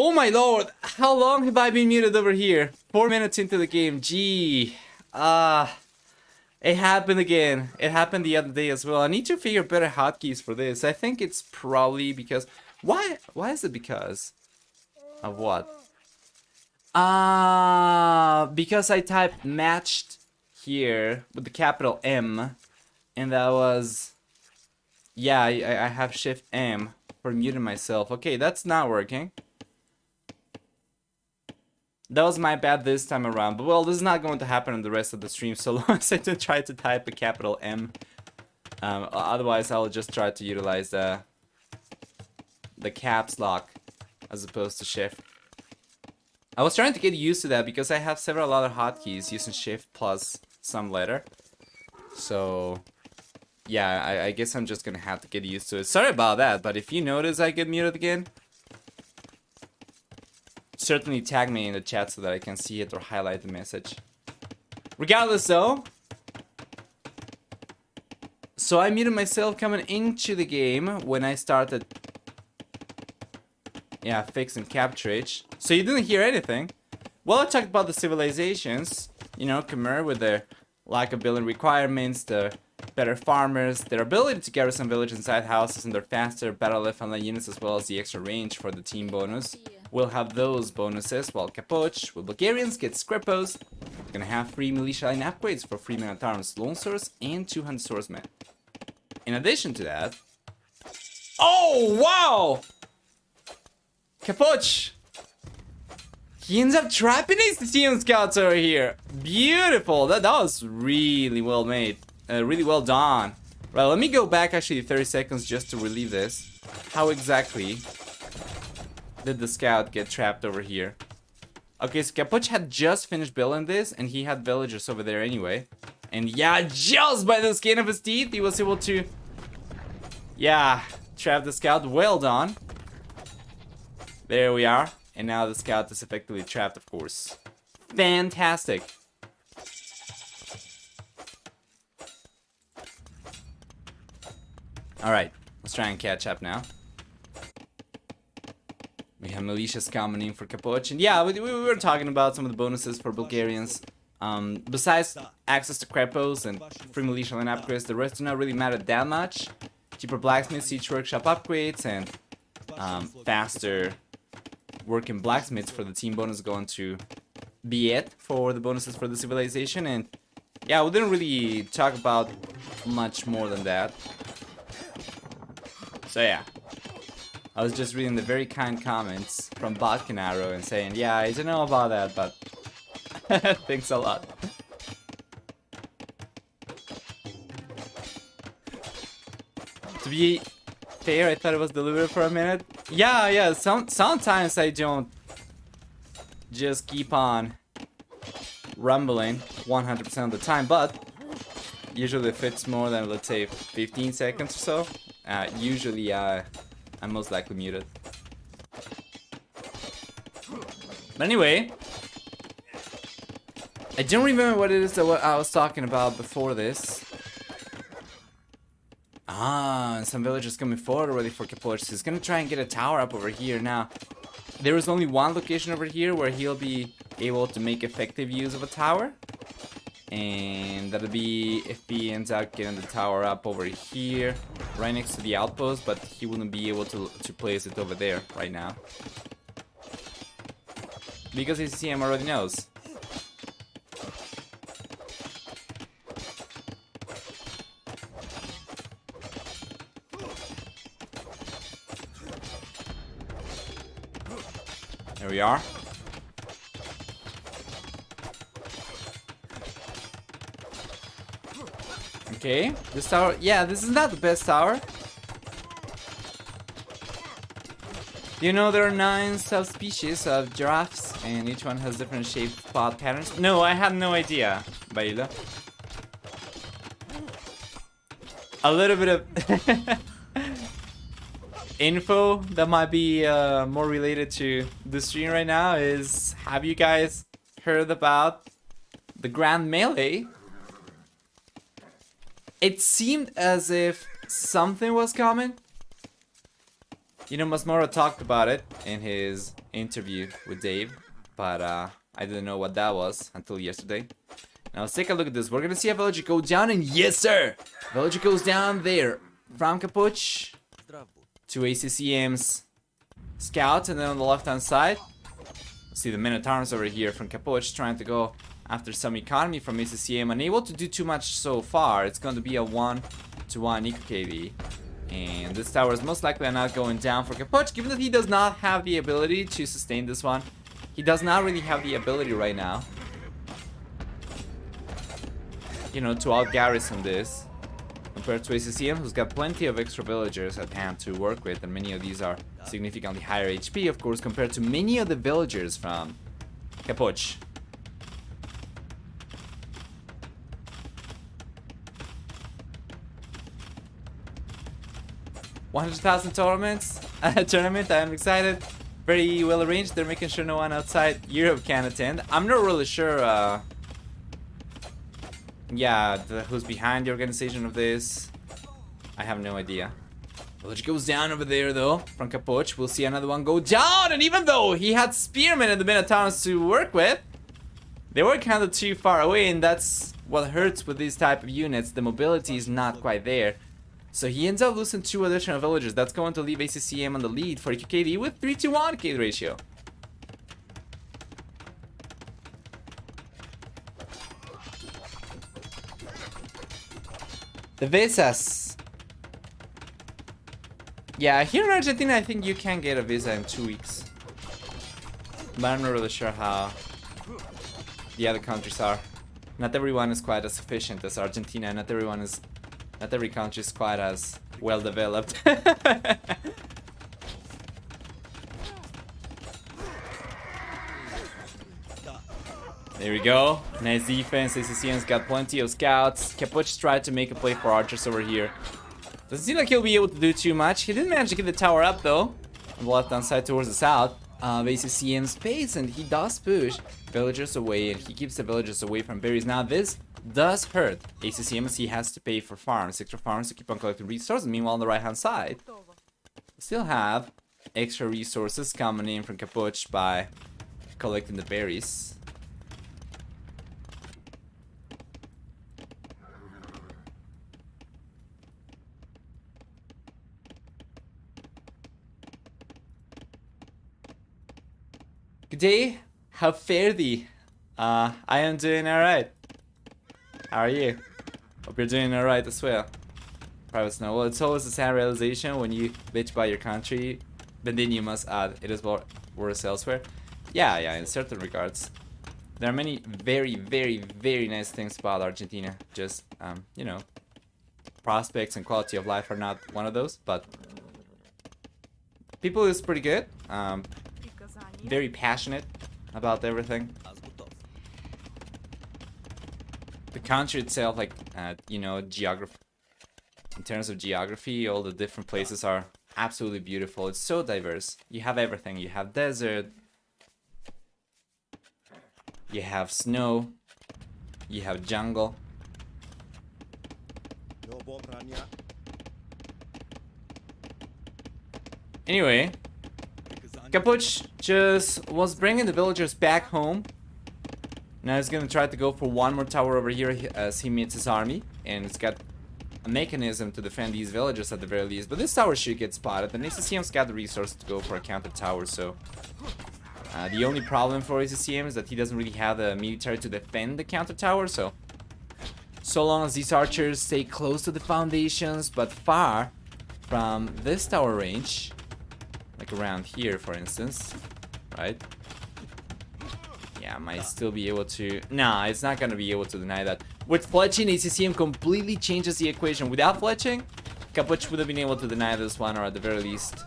Oh my lord, how long have I been muted over here? 4 minutes into the game, gee. It happened again. It happened the other day as well. I need to figure better hotkeys for this. I think it's probably because... Why is it because? Of what? Because I typed matched here with the capital M. And that was... Yeah, I have Shift M for muting myself. Okay, that's not working. That was my bad this time around, but well, this is not going to happen on the rest of the stream so long as I don't try to type a capital M. Otherwise, I'll just try to utilize the caps lock as opposed to Shift. I was trying to get used to that because I have several other hotkeys using Shift plus some letter. So, yeah, I guess I'm just gonna have to get used to it. Sorry about that, but if you notice I get muted again, certainly tag me in the chat so that I can see it or highlight the message. Regardless though, so I muted myself coming into the game when I started, yeah, fixing Capoch. So you didn't hear anything. Well, I talked about the civilizations, you know, Khmer with their lack of building requirements, the better farmers, their ability to garrison villages inside houses, and their faster battle left online units, as well as the extra range for the team bonus. We'll have those bonuses, while Capoch with Bulgarians get Scripos. Gonna have free militia line upgrades for free men at arms, lone swords, and 200 swordsmen. In addition to that... Oh, wow! Capoch! He ends up trapping his team scouts over here. Beautiful! That was really well made. Really well done. Right, let me go back actually 30 seconds just to relieve this. How exactly did the scout get trapped over here? Okay, so Capoch had just finished building this, and he had villagers over there anyway. And yeah, just by the skin of his teeth, he was able to, yeah, trap the scout. Well done. There we are. And now the scout is effectively trapped, of course. Fantastic. Alright, let's try and catch up now. We have militias coming in for Capoch. And yeah, we were talking about some of the bonuses for Bulgarians. Besides access to crepos and free militia line upgrades, the rest do not really matter that much. Cheaper blacksmith, siege workshop upgrades, and faster working blacksmiths for the team bonus going to be it for the bonuses for the civilization. And yeah, we didn't really talk about much more than that. So yeah, I was just reading the very kind comments from Botcanaro and saying, yeah, I don't know about that, but thanks a lot. To be fair, I thought it was deliberate for a minute. Yeah, sometimes I don't just keep on rumbling 100% of the time, but usually if it's more than, let's say, 15 seconds or so, usually I'm most likely muted. But anyway, I don't remember what it is that I was talking about before this. And some villagers coming forward already for Capoch. He's gonna try and get a tower up over here. Now, there is only one location over here where he'll be able to make effective use of a tower. And that'll be if he ends up getting the tower up over here, right next to the outpost, but he wouldn't be able to place it over there right now. Because ACCM already knows. There we are. Okay, this tower, yeah, this is not the best tower. You know there are 9 subspecies of giraffes, and each one has different shaped paw patterns? No, I had no idea, Baila. A little bit of info that might be more related to the stream right now is, have you guys heard about the Grand Melee? It seemed as if something was coming. You know, Masmoro talked about it in his interview with Dave, but I didn't know what that was until yesterday. Now let's take a look at this. We're gonna see a villager go down, and yes sir! Villager goes down there from Capoch to ACCM's scout, and then on the left hand side, see the men-at-arms over here from Capoch trying to go after some economy from ACCM, unable to do too much so far. It's going to be a 1-to-1 eco KD. And this tower is most likely not going down for Capoch, given that he does not have the ability to sustain this one. He does not really have the ability right now, you know, to out-garrison this, compared to ACCM, who's got plenty of extra villagers at hand to work with, and many of these are significantly higher HP, of course, compared to many of the villagers from Capoch. $100,000 tournament. I'm excited. Very well arranged. They're making sure no one outside Europe can attend. I'm not really sure. Yeah, who's behind the organization of this? I have no idea. Village goes down over there though from Capoch. We'll see another one go down, and even though he had spearmen and the Minotaurs to work with, they were kind of too far away, and that's what hurts with these type of units. The mobility is not quite there. So he ends up losing 2 additional villagers. That's going to leave ACCM on the lead for QKD with 3-to-1 KD ratio. The visas. Yeah, here in Argentina, I think you can get a visa in 2 weeks. But I'm not really sure how the other countries are. Not everyone is quite as efficient as Argentina. Not every country is quite as well developed. There we go. Nice defense. ACCM's got plenty of scouts. Capoch tried to make a play for archers over here. Doesn't seem like he'll be able to do too much. He did manage to get the tower up though, on the left hand side towards the south of ACCM's base, and he does push villagers away, and he keeps the villagers away from berries. Now this does hurt ACCM, as he has to pay for farms, extra farms to keep on collecting resources. Meanwhile, on the right hand side, we still have extra resources coming in from Capoch by collecting the berries. Good day, how fare thee? I am doing alright. How are you? Hope you're doing alright as well. Private Snow. Well, it's always a sad realization when you bitch by your country, but then you must add it is worse elsewhere. Yeah, in certain regards. There are many very, very, very nice things about Argentina. Just, you know, prospects and quality of life are not one of those, but people is pretty good. Very passionate about everything. The country itself, like, you know, geography. In terms of geography, all the different places are absolutely beautiful. It's so diverse. You have everything. You have desert. You have snow. You have jungle. Anyway, Capoch just was bringing the villagers back home. Now he's gonna try to go for one more tower over here as he meets his army, and it's got a mechanism to defend these villagers at the very least. But this tower should get spotted, and ACCM's got the resources to go for a counter tower. So the only problem for ACCM is that he doesn't really have the military to defend the counter tower. So long as these archers stay close to the foundations but far from this tower range, like around here, for instance, right? Yeah, might still be able to... Nah, it's not gonna be able to deny that. With fletching, ACCM completely changes the equation. Without fletching, Capoch would have been able to deny this one, or at the very least,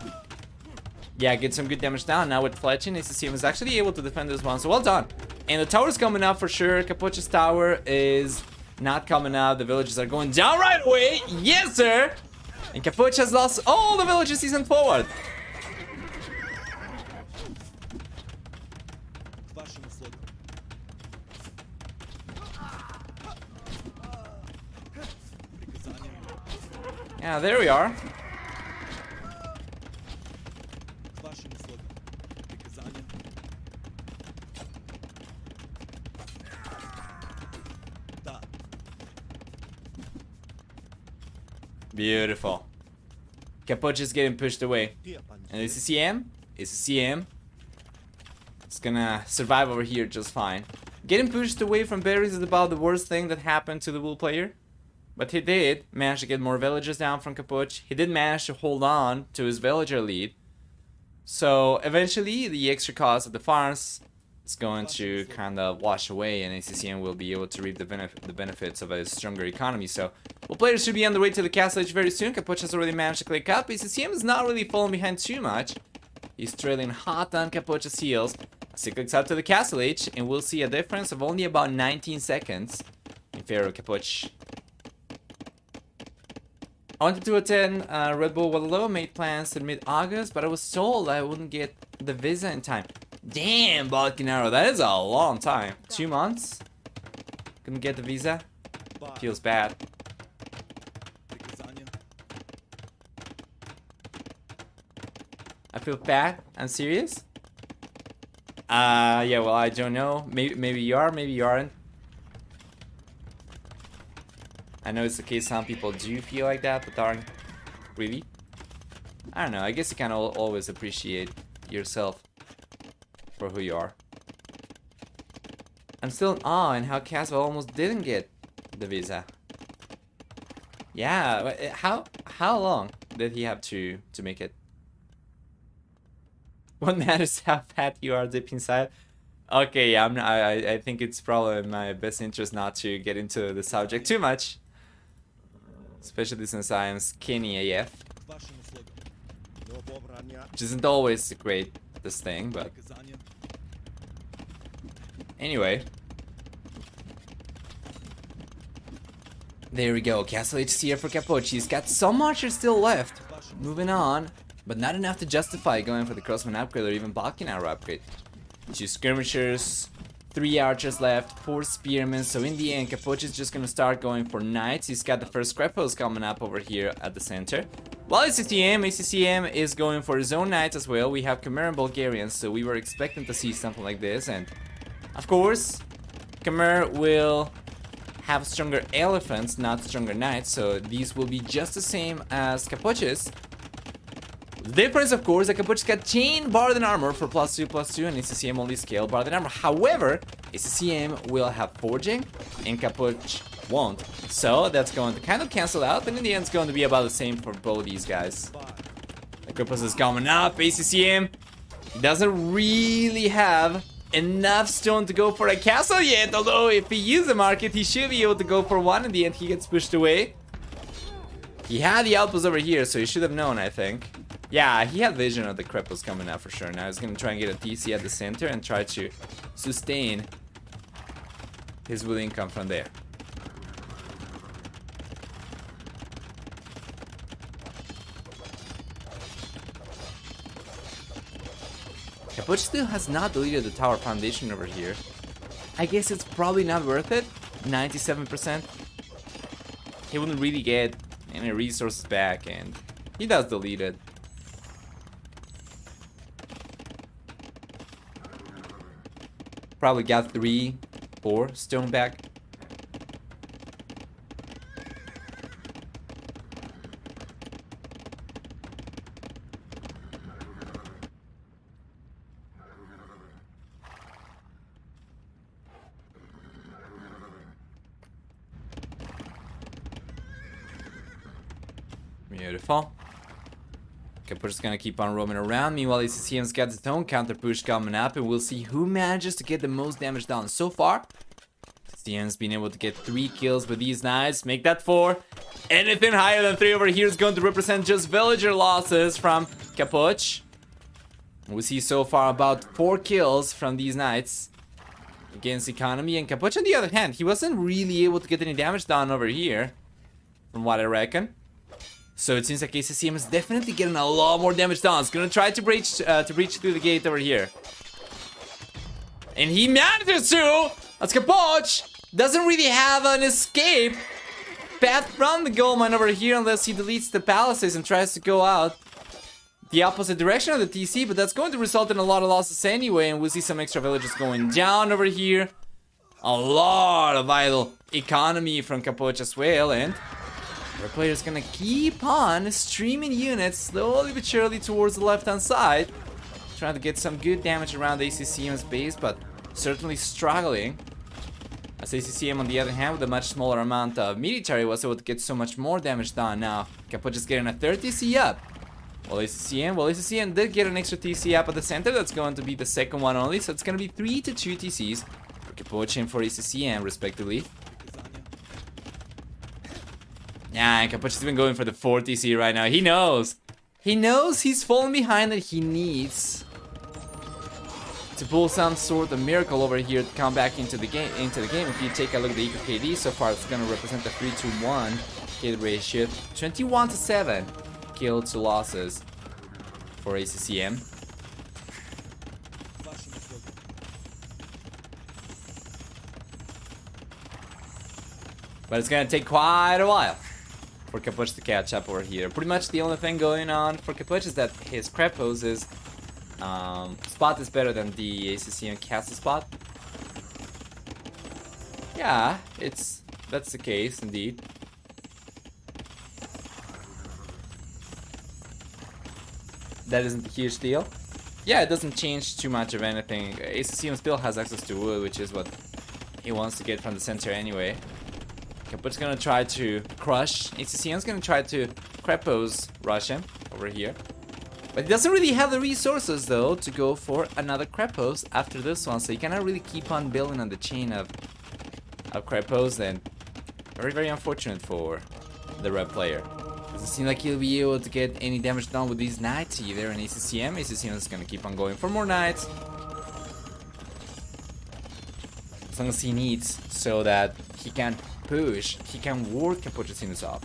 yeah, get some good damage down. Now with fletching, ACCM is actually able to defend this one, so well done. And the tower's coming up for sure. Capoch's tower is not coming up. The villages are going down right away. Yes, sir! And Capoch has lost all the villages he's sent forward. Yeah, there we are. Beautiful. Capoch is getting pushed away. And ACCM? ACCM is gonna survive over here just fine. Getting pushed away from berries is about the worst thing that happened to the Wool player. But he did manage to get more villagers down from Capoch. He did manage to hold on to his villager lead. So eventually the extra cost of the farms is going to kind of wash away, and ACCM will be able to reap the benefits of a stronger economy. So Wool players should be on the way to the castle age very soon. Capoch has already managed to click up. ACCM is not really falling behind too much. He's trailing hot on Capoch's heels. As he clicks up to the castle age, and we'll see a difference of only about 19 seconds in favor of Capoch. I wanted to attend Red Bull Warlords, made plans in mid-August, but I was told I wouldn't get the visa in time. Damn, Balkanaro, that is a long time. 2 months? Couldn't get the visa? Feels bad. I feel bad? I'm serious? Yeah, well, I don't know. Maybe you are, maybe you aren't. I know it's the case some people do feel like that, but aren't really. I don't know, I guess you can always appreciate yourself for who you are. I'm still in awe in how Caswell almost didn't get the visa. Yeah, how long did he have to make it? What matters how fat you are deep inside? Okay, yeah, I think it's probably in my best interest not to get into the subject too much. Especially since I am skinny AF. Which isn't always the greatest thing, but... Anyway. There we go, Castle HCF for Capoch. He's got some archers still left. Moving on. But not enough to justify going for the crossman upgrade or even balcony arrow upgrade. 2 skirmishers, 3 archers left, 4 spearmen. So in the end, Capoch is just gonna start going for knights. He's got the first scrapos coming up over here at the center. While ACCM is going for his own knights as well. We have Khmer and Bulgarians, so we were expecting to see something like this. And of course, Khmer will have stronger elephants, not stronger knights. So these will be just the same as Capoch's. The difference, of course, that Capoch's got chain bar than armor for +2/+2, and ACCM only scale bar than armor. However, ACCM will have forging, and Capoch won't. So that's going to kind of cancel out, and in the end, it's going to be about the same for both these guys. The Capoch is coming up. ACCM doesn't really have enough stone to go for a castle yet, although if he uses the market, he should be able to go for one. In the end, he gets pushed away. He had the outpost over here, so he should have known, I think. Yeah, he had vision of the Crepos coming out for sure. Now he's gonna try and get a TC at the center and try to sustain his wood income from there. Capoch still has not deleted the tower foundation over here. I guess it's probably not worth it. 97%. He wouldn't really get any resources back, and he does delete it. Probably got 3, 4 stone back. Beautiful. Capoch is gonna keep on roaming around. Meanwhile, ACCM's got his own counter push coming up, and we'll see who manages to get the most damage done so far. ACCM's been able to get 3 kills with these knives, make that 4. Anything higher than 3 over here is going to represent just villager losses from Capoch. We see so far about 4 kills from these knights against economy, and Capoch on the other hand, he wasn't really able to get any damage done over here, from what I reckon. So it seems like ACCM is definitely getting a lot more damage done. It's gonna try to breach through the gate over here. And he manages to! As Capoch doesn't really have an escape path from the gold mine over here unless he deletes the palaces and tries to go out the opposite direction of the TC, but that's going to result in a lot of losses anyway, and we'll see some extra villages going down over here. A lot of idle economy from Capoch as well, and Our player's gonna keep on streaming units slowly but surely towards the left-hand side. Trying to get some good damage around ACCM's base, but certainly struggling. As ACCM, on the other hand, with a much smaller amount of military, was able to get so much more damage done. Now, Capoch is getting a third TC up. Well, ACCM did get an extra TC up at the center. That's going to be the second one only. So it's going to be 3-2 TCs for Capoch and for ACCM, respectively. Yeah, and Capoch is even going for the 4th TC right now. He knows. He knows he's falling behind and he needs to pull some sort of miracle over here to come back into the game. If you take a look at the EKD so far, it's going to represent the 3-to-1 kill ratio, 21-7 kill to losses for ACCM. But it's going to take quite a while for Capoch to catch up over here. Pretty much the only thing going on for Capoch is that his Krepos is spot is better than the ACCM castle spot. Yeah, that's the case indeed. That isn't a huge deal. Yeah, it doesn't change too much of anything. ACCM still has access to wood, which is what he wants to get from the center anyway. Capoch's gonna try to crush. ACCM's gonna try to Krepos rush him over here. But he doesn't really have the resources though to go for another Krepos after this one, so he cannot really keep on building on the chain of Krepos. Then very, very unfortunate for the red player. Doesn't seem like he'll be able to get any damage done with these knights either. And ACCM is gonna keep on going for more knights as long as he needs, so that he can push, he can ward Capoch's units off.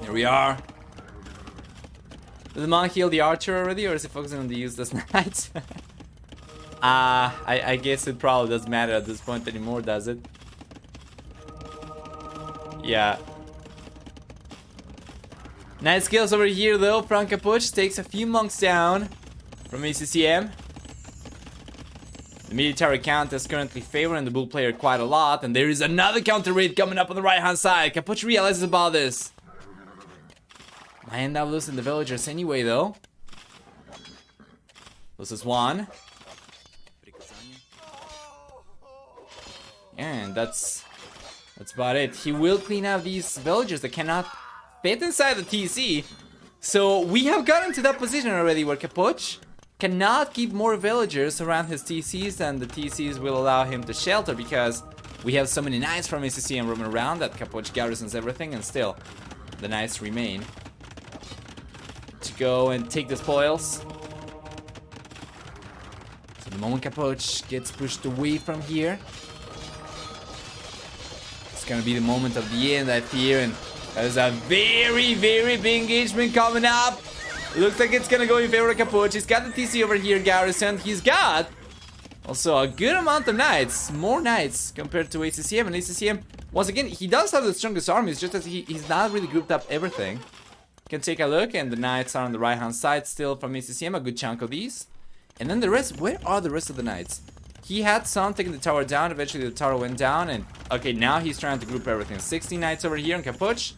Here we are. Does the monk heal the archer already, or is he focusing on the useless knights? I guess it probably doesn't matter at this point anymore, does it? Yeah. Nice kills over here though. From Capoch takes a few monks down from ACCM. The military count is currently favoring the bull player quite a lot, and there is another counter raid coming up on the right hand side. Capoch realizes about this. Might end up losing the villagers anyway though. Loses one. And that's about it. He will clean up these villagers that cannot fit inside the TC. So we have gotten to that position already where Capoch cannot keep more villagers around his TCs, and the TCs will allow him to shelter because we have so many knights from ACCM roaming around that Capoch garrisons everything, and still the knights remain to go and take the spoils. So the moment Capoch gets pushed away from here, it's gonna be the moment of the end, I fear, and there's a very, very big engagement coming up. Looks like it's gonna go in favor of Capoch. He's got the TC over here garrisoned. He's got also a good amount of knights, more knights compared to ACCM, and ACCM, once again, he does have the strongest army. It's just that he's not really grouped up everything. Can take a look, and the knights are on the right hand side still from ACCM, a good chunk of these. And then the rest, where are the rest of the knights? He had some taking the tower down, eventually the tower went down, and okay, now he's trying to group everything. 16 knights over here on Capoch.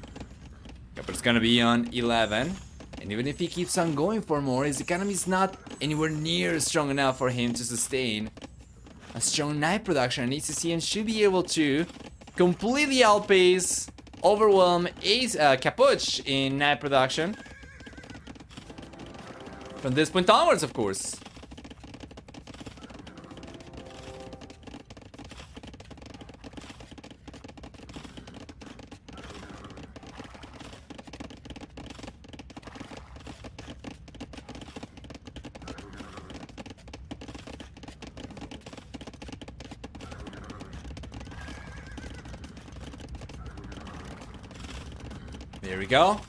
Capoch's gonna be on 11. And even if he keeps on going for more, his economy is not anywhere near strong enough for him to sustain a strong knight production. And ACCM should be able to completely outpace, overwhelm Capoch in knight production. From this point onwards, of course. There we go.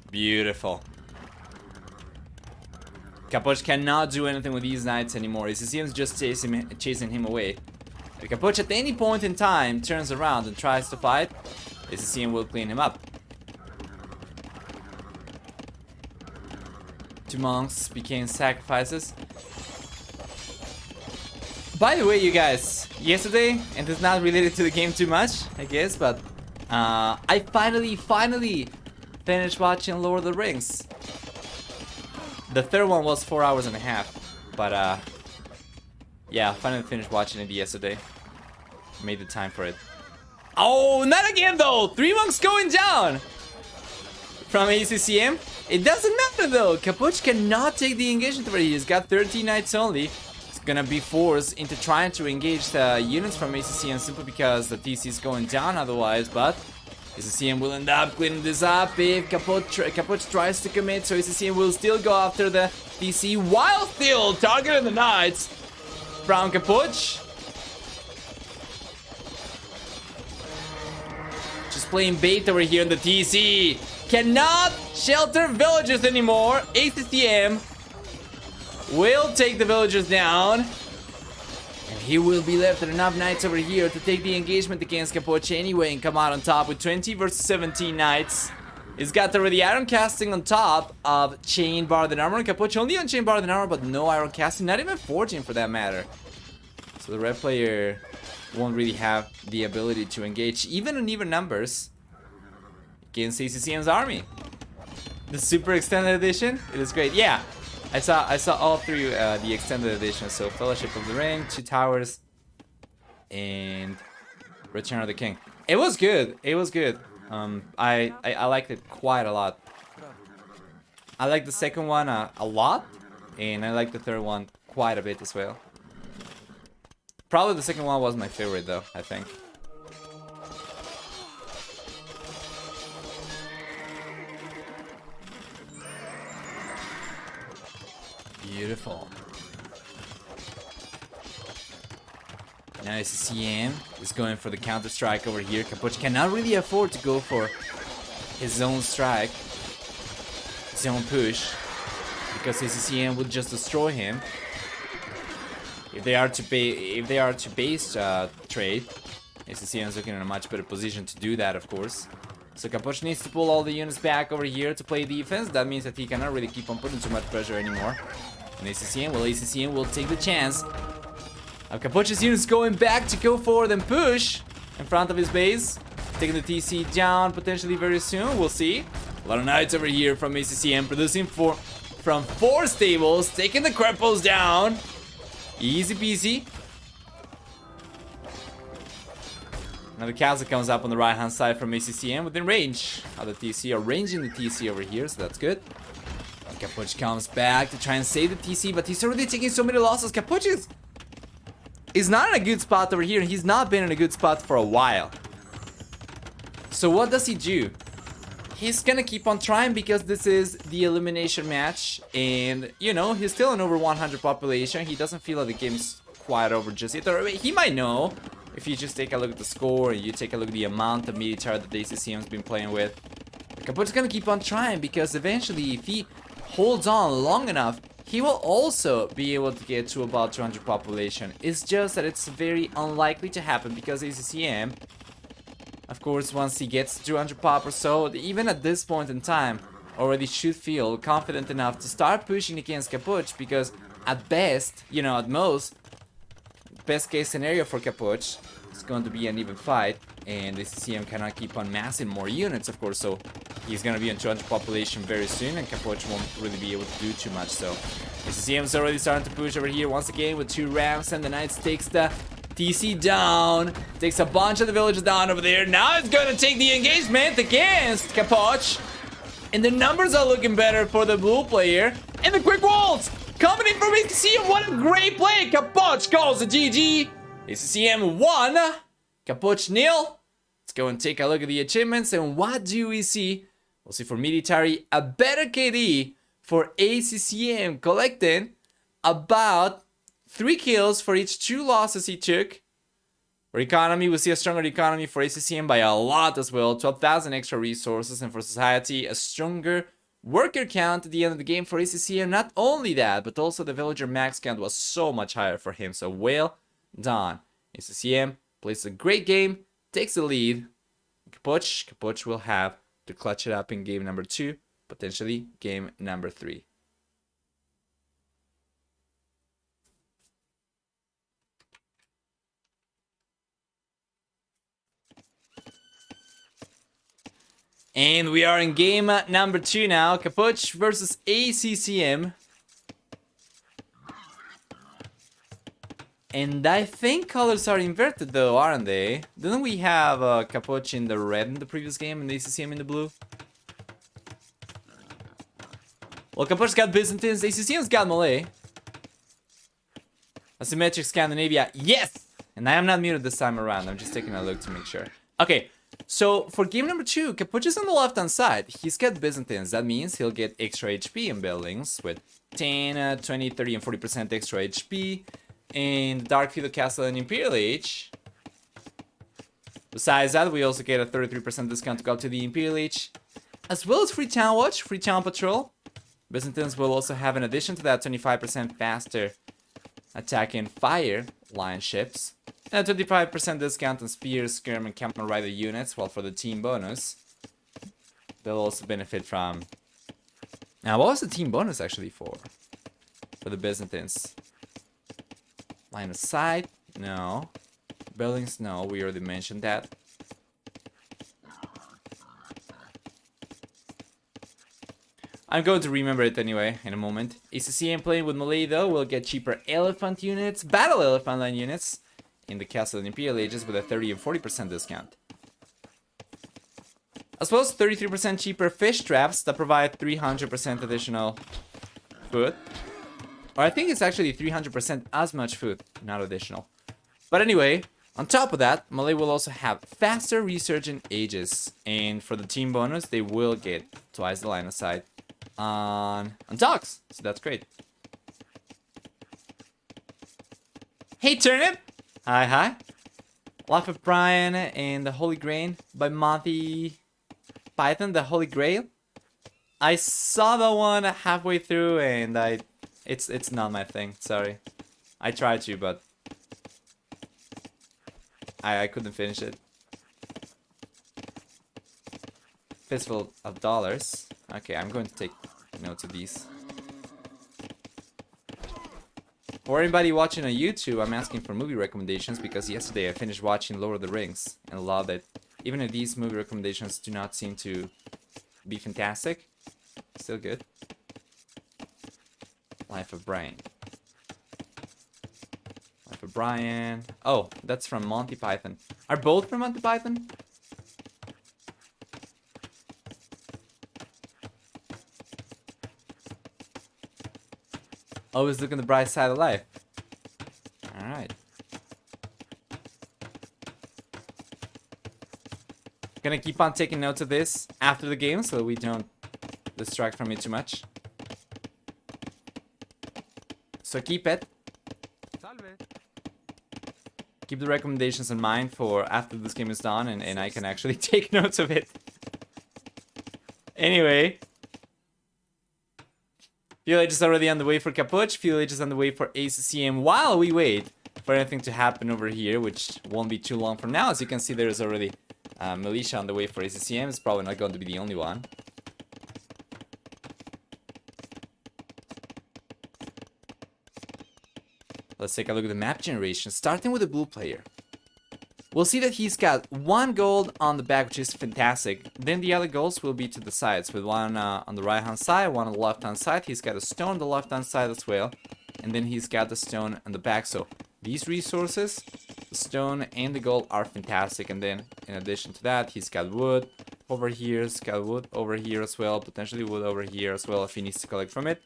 Beautiful. Capoch cannot do anything with these knights anymore. ACCM is just chasing him away. If Capoch at any point in time turns around and tries to fight, ACCM will clean him up. 2 monks became sacrifices. By the way, you guys, yesterday, and it's not related to the game too much, I guess, but I finally finished watching Lord of the Rings. The third one was 4 hours and a half, but yeah, I finally finished watching it yesterday. Made the time for it. Oh, not again though! 3 monks going down from ACCM. It doesn't matter though. Capoch cannot take the engagement over here. He's got 13 knights only. He's gonna be forced into trying to engage the units from ACCM simply because the TC is going down otherwise, but ACCM will end up cleaning this up if Capoch tries to commit, so ACCM will still go after the TC while still targeting the knights from Capoch. Just playing bait over here in the TC. Cannot shelter villagers anymore. ACCM will take the villagers down. And he will be left with enough knights over here to take the engagement against Capoch anyway and come out on top with 20 versus 17 knights. He's got already iron casting on top of chain bar than armor. Capoch only on chain bar than armor, but no iron casting, not even forging for that matter. So the red player won't really have the ability to engage even in even numbers against ACCM's army. The super extended edition, it is great. Yeah, I saw all through the extended edition. So Fellowship of the Ring, 2 Towers, and Return of the King. It was good. It was good. I liked it quite a lot. I like the second one a lot, and I like the third one quite a bit as well. Probably the second one was my favorite though, I think. Beautiful. Now ACCM is going for the counter strike over here. Capoch cannot really afford to go for his own strike, his own push, because ACCM would just destroy him. If they are to base trade, ACCM is looking in a much better position to do that, of course. So Capoch needs to pull all the units back over here to play defense. That means that he cannot really keep on putting too much pressure anymore. And ACCM will take the chance of Capoch's units going back to go forward and push in front of his base, taking the TC down potentially very soon. We'll see. A lot of knights over here from ACCM producing from 4 stables, taking the cripples down. Easy peasy. Now the castle comes up on the right hand side from ACCM within range of the TC, or ranging the TC over here, so that's good. Capoch comes back to try and save the TC, but he's already taking so many losses. Capoch is not in a good spot over here, and he's not been in a good spot for a while. So what does he do? He's gonna keep on trying because this is the elimination match, and you know, he's still an over 100 population. He doesn't feel like the game's quite over just yet. Or he might know if you just take a look at the score and you take a look at the amount of military that the ACCM's been playing with. Capoch's gonna keep on trying because eventually, if he holds on long enough, he will also be able to get to about 200 population. It's just that it's very unlikely to happen because ACCM, of course, once he gets to 200 pop or so, even at this point in time, already should feel confident enough to start pushing against Capoch, because at best, you know, at most, best case scenario for Capoch is going to be an even fight, and the ACCM cannot keep on massing more units, of course, so he's going to be on 200 population very soon, and Capoch won't really be able to do too much, so ACCM is already starting to push over here once again with 2 rams, and the Knights takes the TC down, takes a bunch of the villagers down over there. Now it's going to take the engagement against Capoch, and the numbers are looking better for the blue player. And the quick walls coming in from ACCM. What a great play! Capoch calls the GG. ACCM 1, Capoch 0. Let's go and take a look at the achievements, and what do we see? We'll see for military a better KD for ACCM, collecting about 3 kills for each 2 losses he took. For economy, we see a stronger economy for ACCM by a lot as well. 12,000 extra resources. And for society, a stronger worker count at the end of the game for ACCM. Not only that, but also the villager max count was so much higher for him. So well done. ACCM plays a great game, takes the lead. Capoch will have to clutch it up in game number 2, potentially game number 3. And we are in game number 2 now. Capoch versus ACCM. And I think colors are inverted though, aren't they? Didn't we have Capoch in the red in the previous game and ACCM in the blue? Well, Capoch's got Byzantines, ACCM's got Malay. Asymmetric Scandinavia, yes! And I am not muted this time around, I'm just taking a look to make sure. Okay, so for game number 2, Capoch is on the left-hand side. He's got Byzantines, that means he'll get extra HP in buildings with 10, 20, 30, and 40% extra HP. In the Dark Feudal Castle and Imperial Age. Besides that, we also get a 33% discount to go up to the Imperial Age, as well as free town watch, free town patrol. Byzantines will also have, in addition to that, 25% faster attack and fire line ships, and a 25% discount on spears, skirm, and campman rider units. While for the team bonus, they'll also benefit from. Now, what was the team bonus actually for the Byzantines? Line of sight? No. Buildings? No, we already mentioned that. I'm going to remember it anyway in a moment. ACCM playing with Malay though will get cheaper elephant units, battle elephant line units in the Castle and Imperial Ages with a 30 and 40% discount. As well as 33% cheaper fish traps that provide 300% additional food. Or I think it's actually 300% as much food, not additional. But anyway, on top of that, Malay will also have faster resurgent ages. And for the team bonus, they will get twice the line of sight on dogs. So that's great. Hey Turnip! Hi, hi. Life of Brian and the Holy Grail by Monty Python, the Holy Grail. I saw that one halfway through and It's not my thing, sorry. I tried to, but I couldn't finish it. Fistful of dollars. Okay, I'm going to take notes of these. For anybody watching on YouTube, I'm asking for movie recommendations because yesterday I finished watching Lord of the Rings and loved it. Even if these movie recommendations do not seem to be fantastic, still good. Life of Brian. Life of Brian. Oh, that's from Monty Python. Are both from Monty Python? Always look on the bright side of life. Alright. Gonna keep on taking notes of this after the game so we don't distract from it too much. So keep it. Keep the recommendations in mind for after this game is done and I can actually take notes of it. Anyway. Fuel Age is already on the way for Capoch. Fuel Age is on the way for ACCM while we wait for anything to happen over here, which won't be too long from now. As you can see, there's already militia on the way for ACCM. It's probably not going to be the only one. Let's take a look at the map generation, starting with the blue player. We'll see that he's got 1 gold on the back, which is fantastic. Then the other golds will be to the sides, with one on the right-hand side, one on the left-hand side. He's got a stone on the left-hand side as well. And then he's got the stone on the back. So these resources, the stone and the gold, are fantastic. And then in addition to that, he's got wood over here. He's got wood over here as well. Potentially wood over here as well if he needs to collect from it.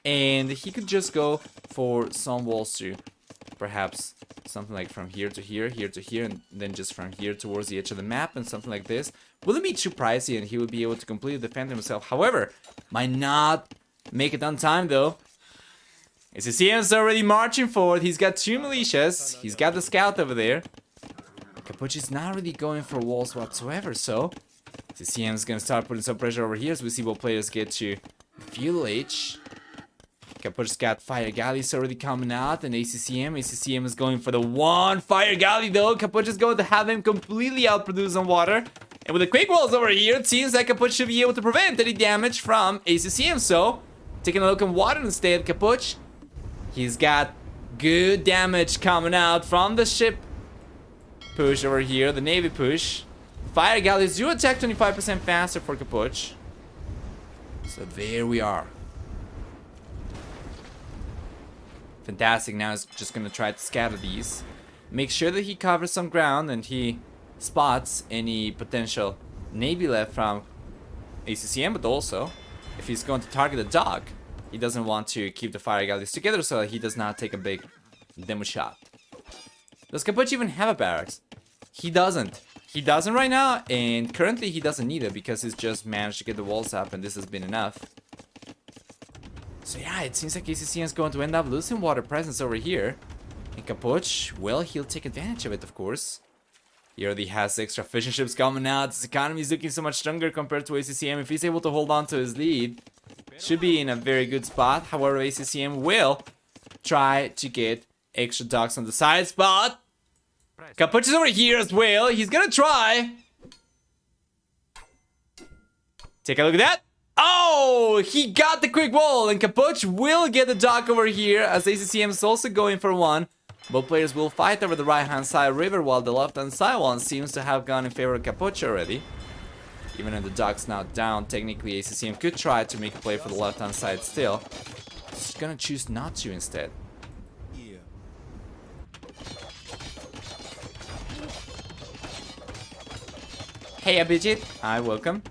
And he could just go for some walls too. Perhaps something like from here to here, and then just from here towards the edge of the map and something like this. Wouldn't be too pricey and he would be able to completely defend himself. However, might not make it on time though. ACCM's already marching forward. He's got 2 militias. He's got the scout over there. Capoch is not really going for walls whatsoever, so ACCM's gonna start putting some pressure over here as we see what players get to Fuel Age. Capoch's got fire galleys already coming out, and ACCM is going for the 1 fire galley though. Capoch is going to have him completely outproduced on water. And with the quick walls over here, it seems like Capoch should be able to prevent any damage from ACCM. So, taking a look on water instead, Capoch, he's got good damage coming out from the ship push over here, the navy push. Fire galleys do attack 25% faster for Capoch. So there we are. Fantastic. Now he's just gonna try to scatter these. Make sure that he covers some ground and he spots any potential navy left from ACCM, but also if he's going to target a dock, he doesn't want to keep the fire galleys together so that he does not take a big demo shot. Does Capoch even have a barracks? He doesn't. He doesn't right now, and currently he doesn't need it because he's just managed to get the walls up and this has been enough. So yeah, it seems like ACCM is going to end up losing water presence over here. And Capoch, well, he'll take advantage of it, of course. He already has extra fishing ships coming out. His economy is looking so much stronger compared to ACCM. If he's able to hold on to his lead, should be in a very good spot. However, ACCM will try to get extra docks on the side spot. Capoch is over here as well. He's gonna try. Take a look at that. Oh, he got the quick wall, and Capoch will get the dock over here as ACCM is also going for one. Both players will fight over the right-hand side river while the left-hand side one seems to have gone in favor of Capoch already. Even if the dock's now down, technically ACCM could try to make a play for the left-hand side still. He's gonna choose not to instead. Hey Abhijit, hi, welcome.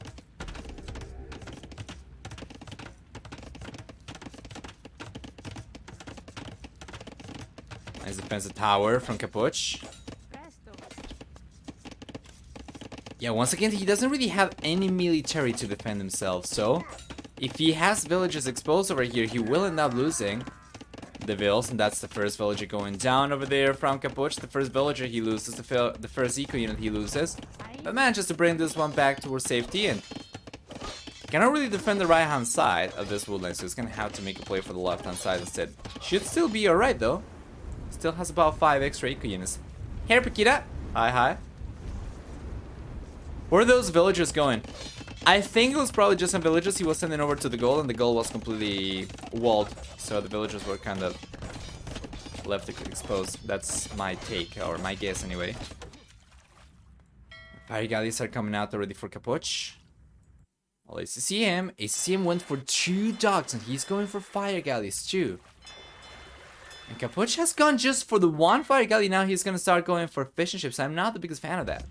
Nice defensive tower from Capoch. Yeah, once again, he doesn't really have any military to defend himself, so if he has villagers exposed over here, he will end up losing the vills, and that's the first villager going down over there from Capoch. The first villager he loses, the first eco unit he loses, but manages to bring this one back towards safety and cannot really defend the right hand side of this woodland, so he's gonna have to make a play for the left hand side instead. Should still be alright though. Still has about 5 extra eco units. Here, Pakita. Hi, hi. Where are those villagers going? I think it was probably just some villagers he was sending over to the goal, and the goal was completely walled, so the villagers were kind of left exposed. That's my take, or my guess anyway. Fire galleys are coming out already for Capoch. Well, ACCM went for 2 docks, and he's going for fire galleys too. And Capoch has gone just for the 1 fire galley. Now he's gonna start going for fishing ships. I'm not the biggest fan of that.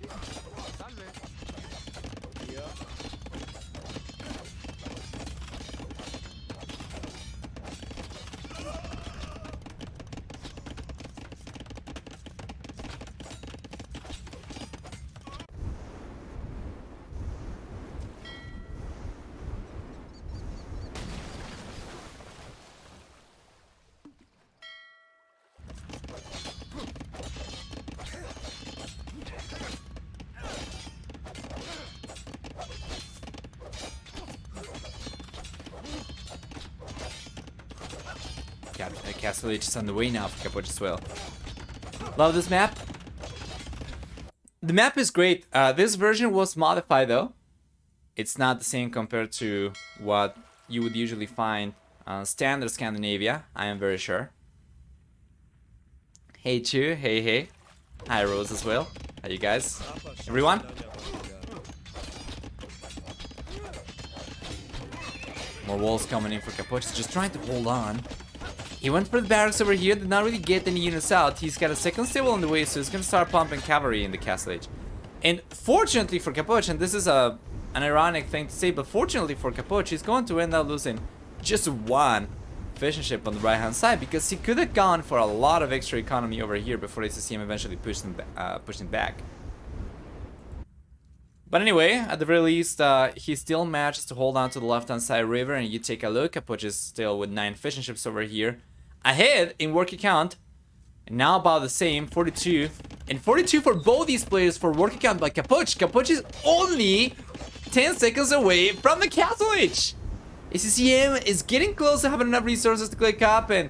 Castle H is on the way now for Capoch as well. Love this map. The map is great. This version was modified though. It's not the same compared to what you would usually find on standard Scandinavia, I am very sure. Hey Chu, hey. Hi Rose as well. How you guys? Everyone? More walls coming in for Capoch. He's just trying to hold on. He went for the barracks over here, did not really get any units out. He's got a second stable on the way, so he's gonna start pumping cavalry in the castle age. And fortunately for Capoch, and this is an ironic thing to say, but fortunately for Capoch, he's going to end up losing just 1 fishing ship on the right hand side, because he could have gone for a lot of extra economy over here before ACCM eventually pushed him back. But anyway, at the very least, he still manages to hold on to the left hand side river, and you take a look, Capoch is still with 9 fishing ships over here. Ahead in working count, and now about the same, 42. And 42 for both these players for working count by Capoch. Capoch is only 10 seconds away from the castle age. ACCM is getting close to having enough resources to click up, and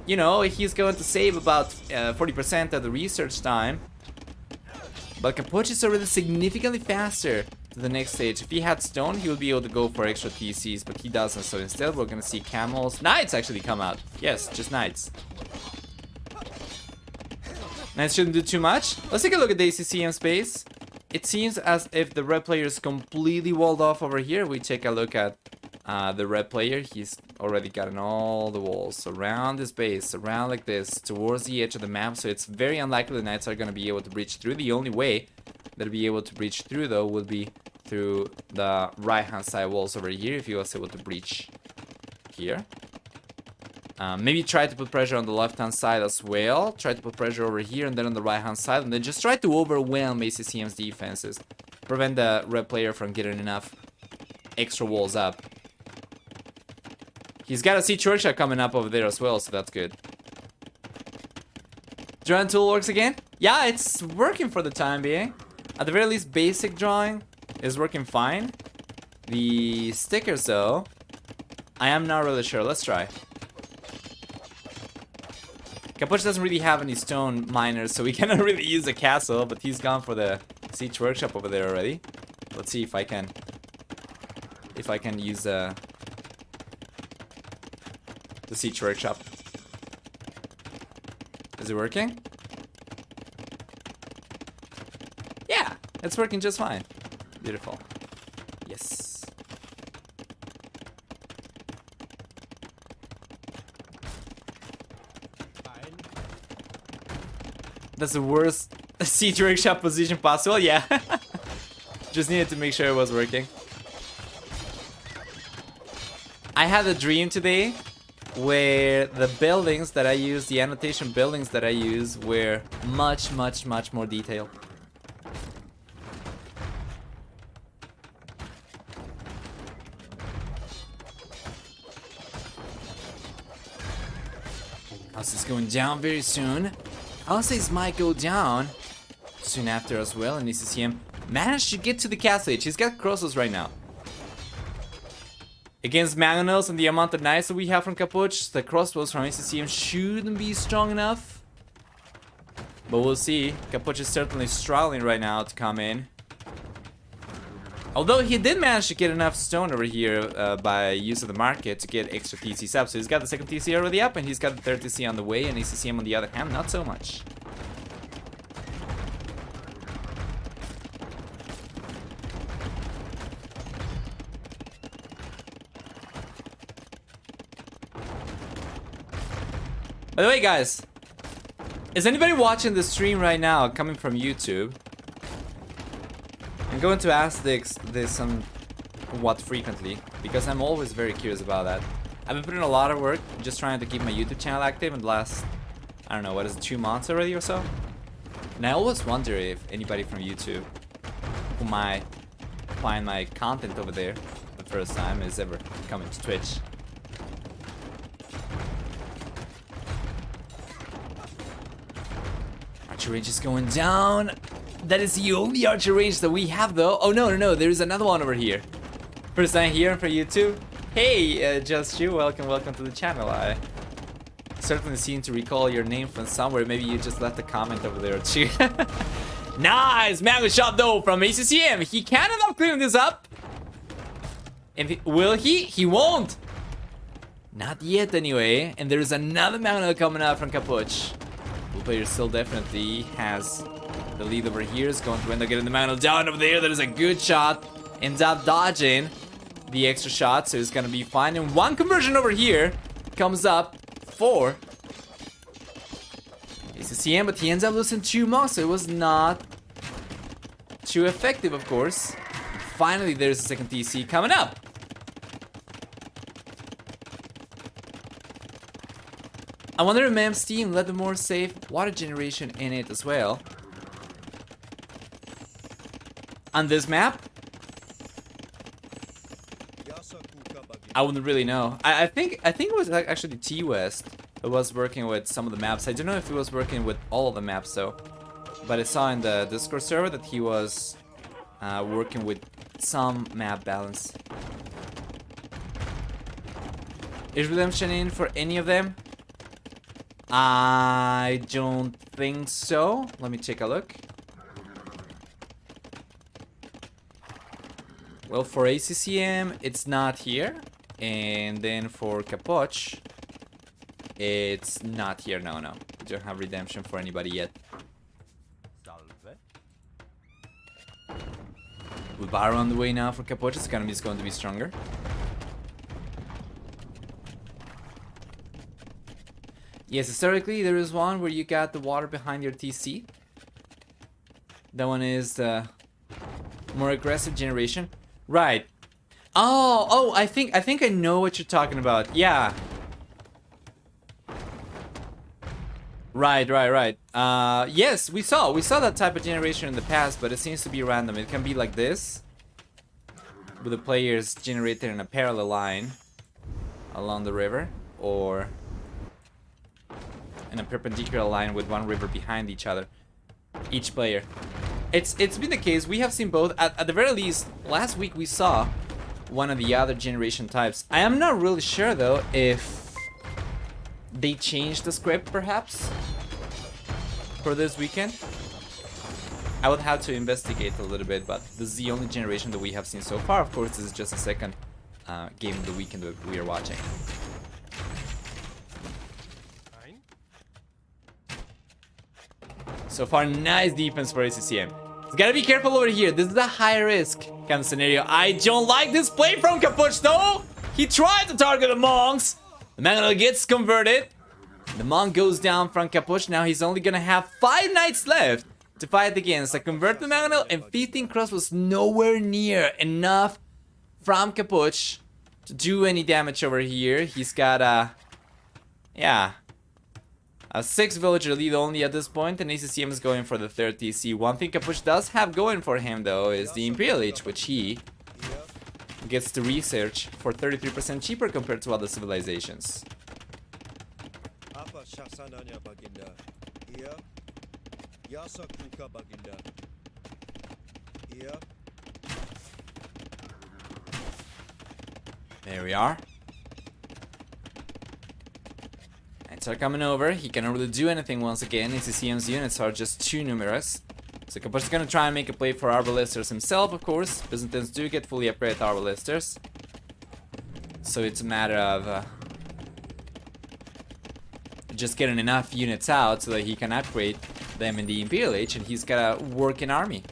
you know, he's going to save about 40% of the research time. But Capoch is already significantly faster to the next stage. If he had stone, he would be able to go for extra TCs, but he doesn't. So instead, we're gonna see camels. Knights actually come out. Yes, just knights. Knights shouldn't do too much. Let's take a look at the ACCM space. it seems as if the red player is completely walled off over here. We take a look at the red player. He's already gotten all the walls around this base, around like this, towards the edge of the map. So it's very unlikely the knights are going to be able to breach through. The only way they'll be able to breach through, though, would be through the right-hand side walls over here, if he was able to breach here. Maybe try to put pressure on the left-hand side as well. Try to put pressure over here and then on the right-hand side. And then just try to overwhelm ACCM's defenses. Prevent the red player from getting enough extra walls up. He's got a siege workshop coming up over there as well, so that's good. Drawing tool works again? Yeah, it's working for the time being. At the very least, basic drawing is working fine. The stickers, though, I am not really sure. Let's try. Capoch doesn't really have any stone miners, so we cannot really use a castle, but he's gone for the siege workshop over there already. Let's see if I can use the siege workshop. Is it working? Yeah, it's working just fine. Beautiful. Yes. That's the worst siege workshop position possible, yeah. Just needed to make sure it was working. I had a dream today where the buildings that I use, the annotation buildings that I use, were much more detailed. House is going down very soon. Houses might go down soon after as well, and ACCM managed to get to the castle age. He's got crossbows right now. Against mangonels and the amount of knights that we have from Capoch, the crossbows from ACCM shouldn't be strong enough. But we'll see. Capoch is certainly struggling right now to come in. Although he did manage to get enough stone over here by use of the market to get extra TCs up. So he's got the second TC already up and he's got the third TC on the way. And ACCM on the other hand, not so much. By the way, guys, is anybody watching the stream right now coming from YouTube? I'm going to ask this somewhat frequently because I'm always very curious about that. I've been putting a lot of work just trying to keep my YouTube channel active in the last, I don't know, what is it, 2 months already or so? And I always wonder if anybody from YouTube who might find my content over there the first time is ever coming to Twitch. Archer range is going down. That is the only archer range that we have, though. Oh, no. There is another one over here. First time here for YouTube. Hey, Just You. Welcome to the channel. I certainly seem to recall your name from somewhere. Maybe you just left a comment over there, too. Nice! Mango shot, though, from ACCM. He cannot clean this up. And will he? He won't. Not yet, anyway. And there is another mango coming out from Capoch. Blue player still definitely has the lead over here. Is going to end up getting the mantle down over there. That is a good shot. Ends up dodging the extra shot, so it's gonna be fine. And one conversion over here comes up for ACCM, but he ends up losing 2 monks, so it was not too effective, of course. Finally, there's a second TC coming up. I wonder if Mam's team let the more safe water generation in it as well. On this map, I wouldn't really know. I think it was actually T-West that was working with some of the maps. I don't know if he was working with all of the maps though, but I saw in the Discord server that he was working with some map balance. Is Redemption in for any of them? I don't think so. Let me take a look. Well, for ACCM, it's not here. And then for Capoch, it's not here. No. We don't have redemption for anybody yet. Barrow on the way now for Capoch. His economy is going to be stronger. Yes, historically, there is one where you got the water behind your TC. That one is the more aggressive generation. Right. Oh, I think I know what you're talking about. Yeah. Right. Yes, we saw that type of generation in the past, but it seems to be random. It can be like this, with the players generated in a parallel line along the river, or in a perpendicular line with one river behind each other, each player. It's been the case. We have seen both. At the very least, last week we saw one of the other generation types. I am not really sure though if they changed the script perhaps for this weekend. I would have to investigate a little bit, but this is the only generation that we have seen so far. Of course, this is just the second game of the weekend that we are watching. So far, nice defense for ACCM. He's gotta be careful over here. This is a high risk kind of scenario. I don't like this play from Capoch though. He tried to target the monks. The Mangonel gets converted. The monk goes down from Capoch. Now he's only gonna have 5 knights left to fight against. A converted Mangonel and 15 cross was nowhere near enough from Capoch to do any damage over here. He's got a 6 villager lead only at this point, and ACCM is going for the 3rd TC. One thing Capoch does have going for him though is the Imperial Age, which he gets to research for 33% cheaper compared to other civilizations. There we are. Are coming over. He cannot really do anything once again. ACCM's units are just too numerous. So Capoch is gonna try and make a play for Arbalesters himself, of course. Byzantines do get fully upgraded Arbalesters. So it's a matter of just getting enough units out so that he can upgrade them in the Imperial Age, and he's got a working army.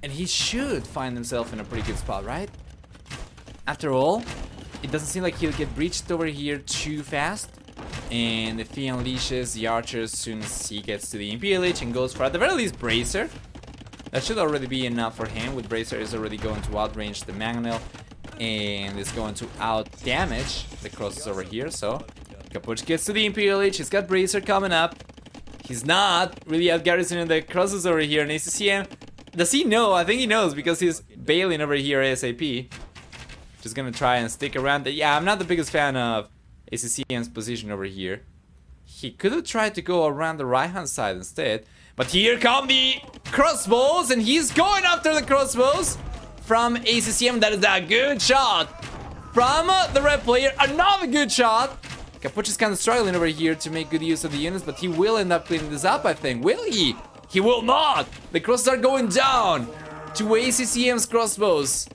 And he should find himself in a pretty good spot, right? After all, it doesn't seem like he'll get breached over here too fast. And if he unleashes the archers as soon as he gets to the Imperial Age and goes for, at the very least, Bracer, that should already be enough for him. With Bracer is already going to outrange the Mangonel and is going to out-damage the crosses over here. So Capoch gets to the Imperial Age. He's got Bracer coming up. He's not really out-garrisoning the crosses over here. And ACCM, does he know? I think he knows because he's bailing over here ASAP. Just gonna try and stick around. Yeah, I'm not the biggest fan of ACCM's position over here. He could have tried to go around the right hand side instead, but here come the crossbows, and he's going after the crossbows from ACCM. That is a good shot from the red player. Another good shot. Capoch is kind of struggling over here to make good use of the units, but he will end up cleaning this up, I think. Will he? He will not. The crosses are going down to ACCM's crossbows.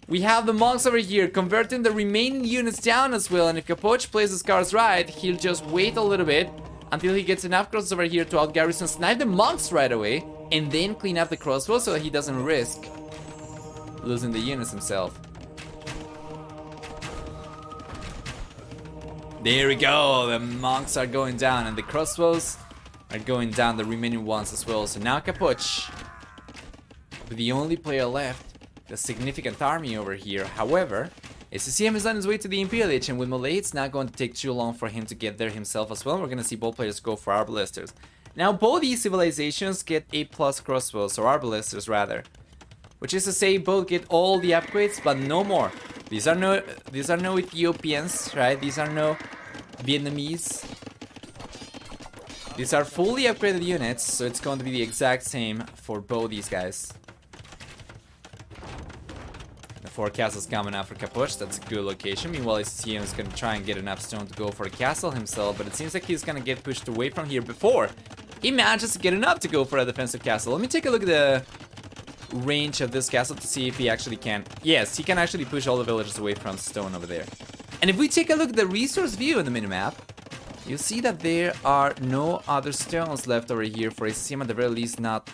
We have the monks over here converting the remaining units down as well, and if Capoch plays his cards right, he'll just wait a little bit until he gets enough crosses over here to out-garrison, snipe the monks right away, and then clean up the crossbows so that he doesn't risk losing the units himself. There we go, the monks are going down, and the crossbows are going down, the remaining ones as well. So now Capoch, with the only player left, a significant army over here. However, ACCM is on his way to the Imperial Age, and with Malay, it's not going to take too long for him to get there himself as well. We're gonna see both players go for Arbalesters. Now, both these civilizations get 8+ crossbows, or Arbalesters rather, which is to say, both get all the upgrades, but no more. These are no Ethiopians, right? These are no Vietnamese. These are fully upgraded units, so it's going to be the exact same for both these guys. 4 castles coming out for Capoch. That's a good location. Meanwhile, ACCM is going to try and get enough stone to go for a castle himself, but it seems like he's going to get pushed away from here before he manages to get enough to go for a defensive castle. Let me take a look at the range of this castle to see if he actually can. Yes, he can actually push all the villagers away from stone over there. And if we take a look at the resource view in the minimap, you'll see that there are no other stones left over here for ACCM, at the very least not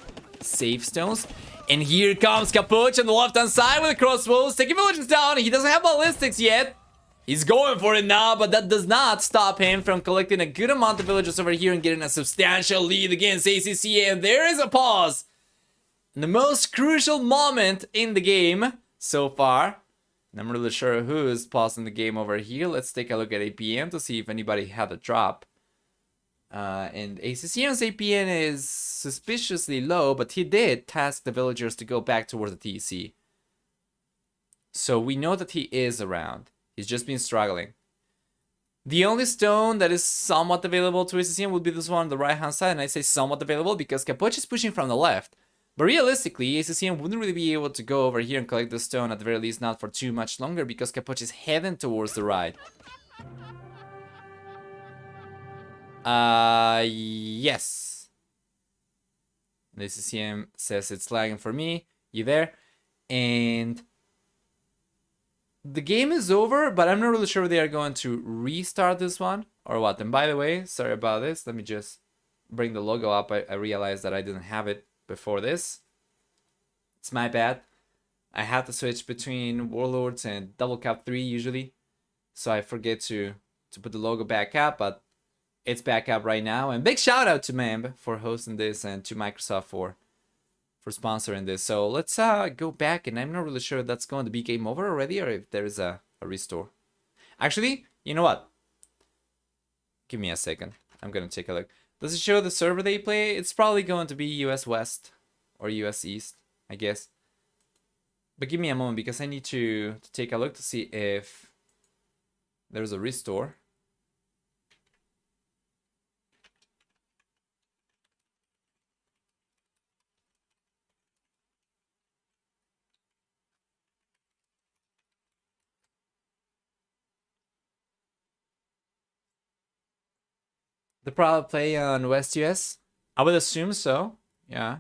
safe stones. And here comes Capoch on the left-hand side with the crossbows, taking villages down. He doesn't have ballistics yet. He's going for it now, but that does not stop him from collecting a good amount of villagers over here and getting a substantial lead against ACCM. And there is a pause. The most crucial moment in the game so far. And I'm really sure who is pausing the game over here. Let's take a look at APM to see if anybody had a drop. And ACCM's APN is suspiciously low, but he did task the villagers to go back towards the TC. So we know that he is around. He's just been struggling. The only stone that is somewhat available to ACCM would be this one on the right hand side. And I say somewhat available because Capoch is pushing from the left. But realistically, ACCM wouldn't really be able to go over here and collect the stone, at the very least not for too much longer, because Capoch is heading towards the right. Yes. The ACCM says it's lagging for me. You there? And the game is over, but I'm not really sure if they are going to restart this one or what. And by the way, sorry about this. Let me just bring the logo up. I realized that I didn't have it before this. It's my bad. I have to switch between Warlords and Double Cap 3 usually. So I forget to put the logo back up, but it's back up right now. And big shout out to Mamb for hosting this and to Microsoft for sponsoring this. So let's go back, and I'm not really sure if that's going to be game over already or if there is a restore. Actually, you know what? Give me a second. I'm going to take a look. Does it show the server they play? It's probably going to be US West or US East, I guess. But give me a moment because I need to take a look to see if there's a restore. They probably play on West US. I would assume so. Yeah.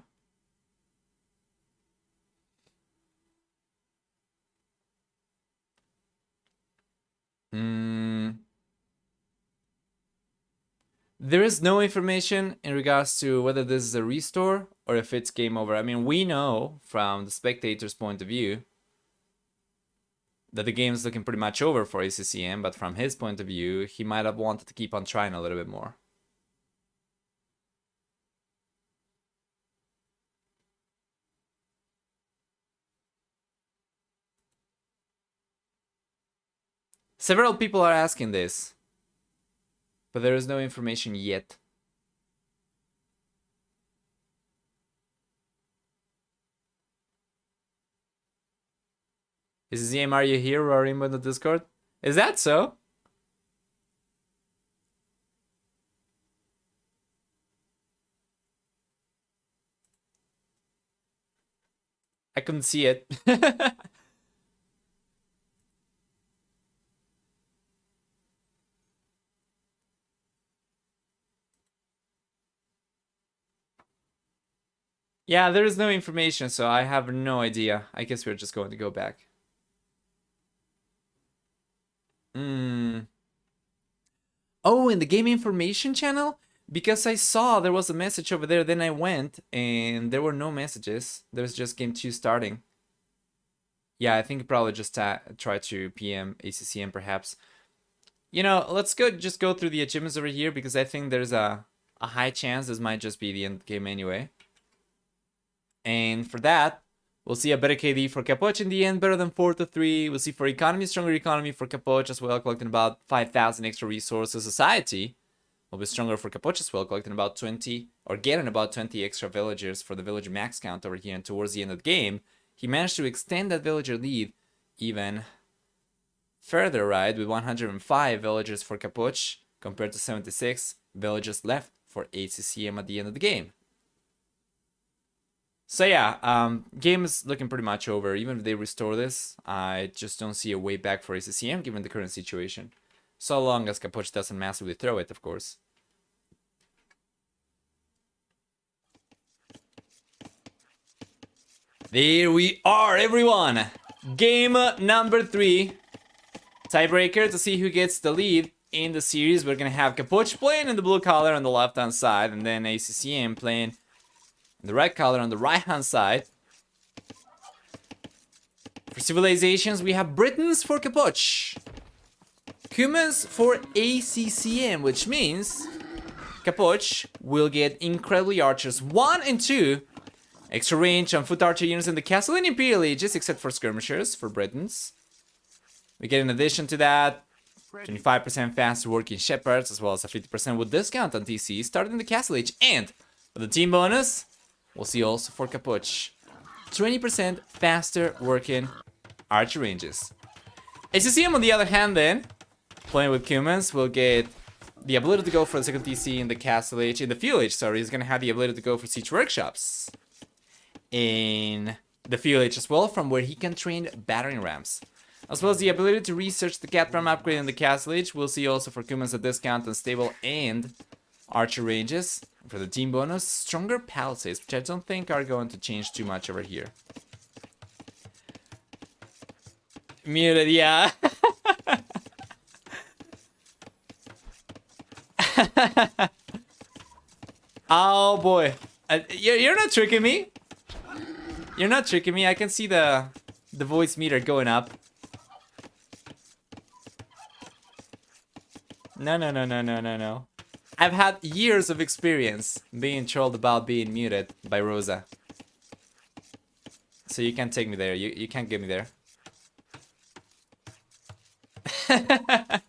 There is no information in regards to whether this is a restore or if it's game over. I mean, we know from the spectator's point of view that the game is looking pretty much over for ACCM, but from his point of view, he might have wanted to keep on trying a little bit more. Several people are asking this, but there is no information yet. Is ZM, are you here or in the Discord? Is that so? I couldn't see it. Yeah, there is no information, so I have no idea. I guess we're just going to go back. Oh, in the game information channel? Because I saw there was a message over there, then I went, and there were no messages. There's just game 2 starting. Yeah, I think probably just try to PM ACCM perhaps. You know, let's just go through the achievements over here, because I think there's a high chance this might just be the end game anyway. And for that, we'll see a better KD for Capoch in the end, better than 4-3. We'll see for economy, stronger economy for Capoch as well, collecting about 5,000 extra resources. Society will be stronger for Capoch as well, collecting about 20, or getting about 20 extra villagers for the villager max count over here. And towards the end of the game, he managed to extend that villager lead even further, right? With 105 villagers for Capoch compared to 76 villagers left for ACCM at the end of the game. So yeah, game is looking pretty much over. Even if they restore this, I just don't see a way back for ACCM given the current situation. So long as Capoch doesn't massively throw it, of course. There we are, everyone! Game number 3. Tiebreaker to see who gets the lead in the series. We're gonna have Capoch playing in the blue color on the left-hand side, and then ACCM playing the red color on the right-hand side. For civilizations, we have Britons for Capoch, Cumans for ACCM, which means Capoch will get incredibly archers 1 and 2, extra range on foot archer units in the castle and Imperial Aegis, except for skirmishers for Britons. We get in addition to that 25% faster working shepherds, as well as a 50% with discount on TC starting the castle age. And for the team bonus, we'll see also for Capoch 20% faster working archer ranges. ACCM on the other hand then, playing with Cumans, will get the ability to go for the second TC in the castle age, in the field age, sorry. He's gonna have the ability to go for siege workshops in the field age as well, from where he can train battering rams. As well as the ability to research the cat ram upgrade in the castle age. We'll see also for Cumans a discount on stable and archer ranges. For the team bonus, stronger palisades, which I don't think are going to change too much over here. Muted, yeah. Oh boy, you're not tricking me. You're not tricking me. I can see the voice meter going up. No. I've had years of experience being trolled about being muted by Rosa. So you can't take me there. You can't get me there. I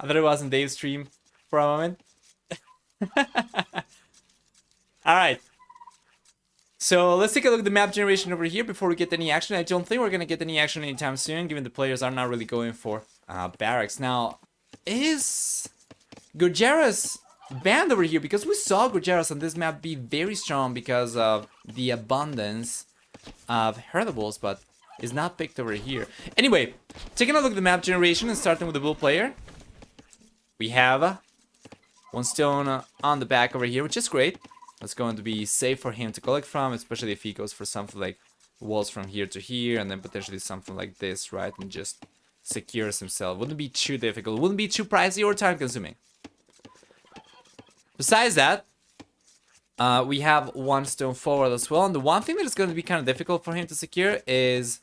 thought it was in Dave's stream for a moment. Alright. So let's take a look at the map generation over here before we get any action. I don't think we're going to get any action anytime soon, given the players are not really going for barracks. Now, is Gurjaras banned over here? Because we saw Gurjaras on this map be very strong because of the abundance of herdables, but is not picked over here. Anyway, taking a look at the map generation and starting with the blue player. We have 1 stone on the back over here, which is great. It's going to be safe for him to collect from, especially if he goes for something like walls from here to here, and then potentially something like this, right? And just secures himself. Wouldn't be too difficult. Wouldn't be too pricey or time consuming. Besides that, we have 1 stone forward as well. And the one thing that is going to be kind of difficult for him to secure is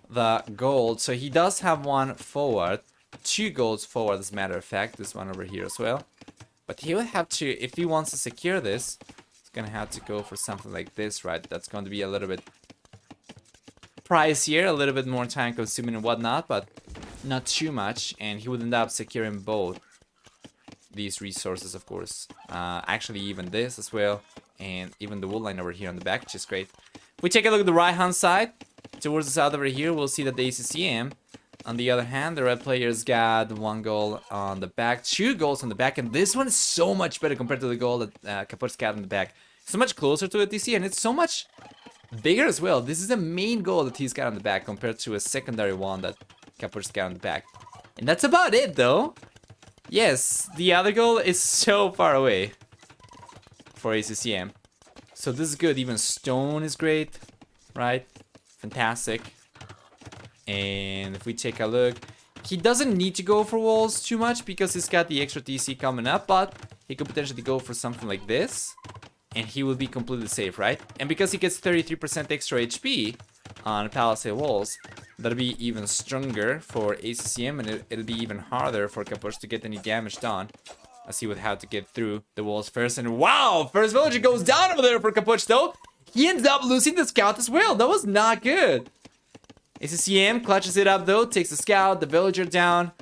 the gold. So he does have 1 forward. 2 golds forward, as a matter of fact. This one over here as well. But he will have to, if he wants to secure this, he's going to have to go for something like this, right? That's going to be a little bit pricier, a little bit more time consuming and whatnot, but not too much. And he would end up securing both these resources, of course. Actually, even this as well. And even the wood line over here on the back, which is great. If we take a look at the right-hand side, towards the south over here, we'll see that the ACCM, on the other hand, the red players got 1 goal on the back, 2 goals on the back, and this one is so much better compared to the goal that Capoch got on the back. So much closer to the TC, and it's so much bigger as well. This is the main goal that he's got on the back compared to a secondary one that Capoch got on the back. And that's about it, though. Yes, the other goal is so far away for ACCM. So this is good. Even stone is great, right? Fantastic. And if we take a look, he doesn't need to go for walls too much because he's got the extra TC coming up, but he could potentially go for something like this, and he will be completely safe, right? And because he gets 33% extra HP on palisade walls, that'll be even stronger for ACCM, and it'll be even harder for Capoch to get any damage done, as he would have to get through the walls first. And wow, first villager goes down over there for Capoch, though. He ends up losing the scout as well. That was not good. ACCM clutches it up though, takes the scout, the villager down.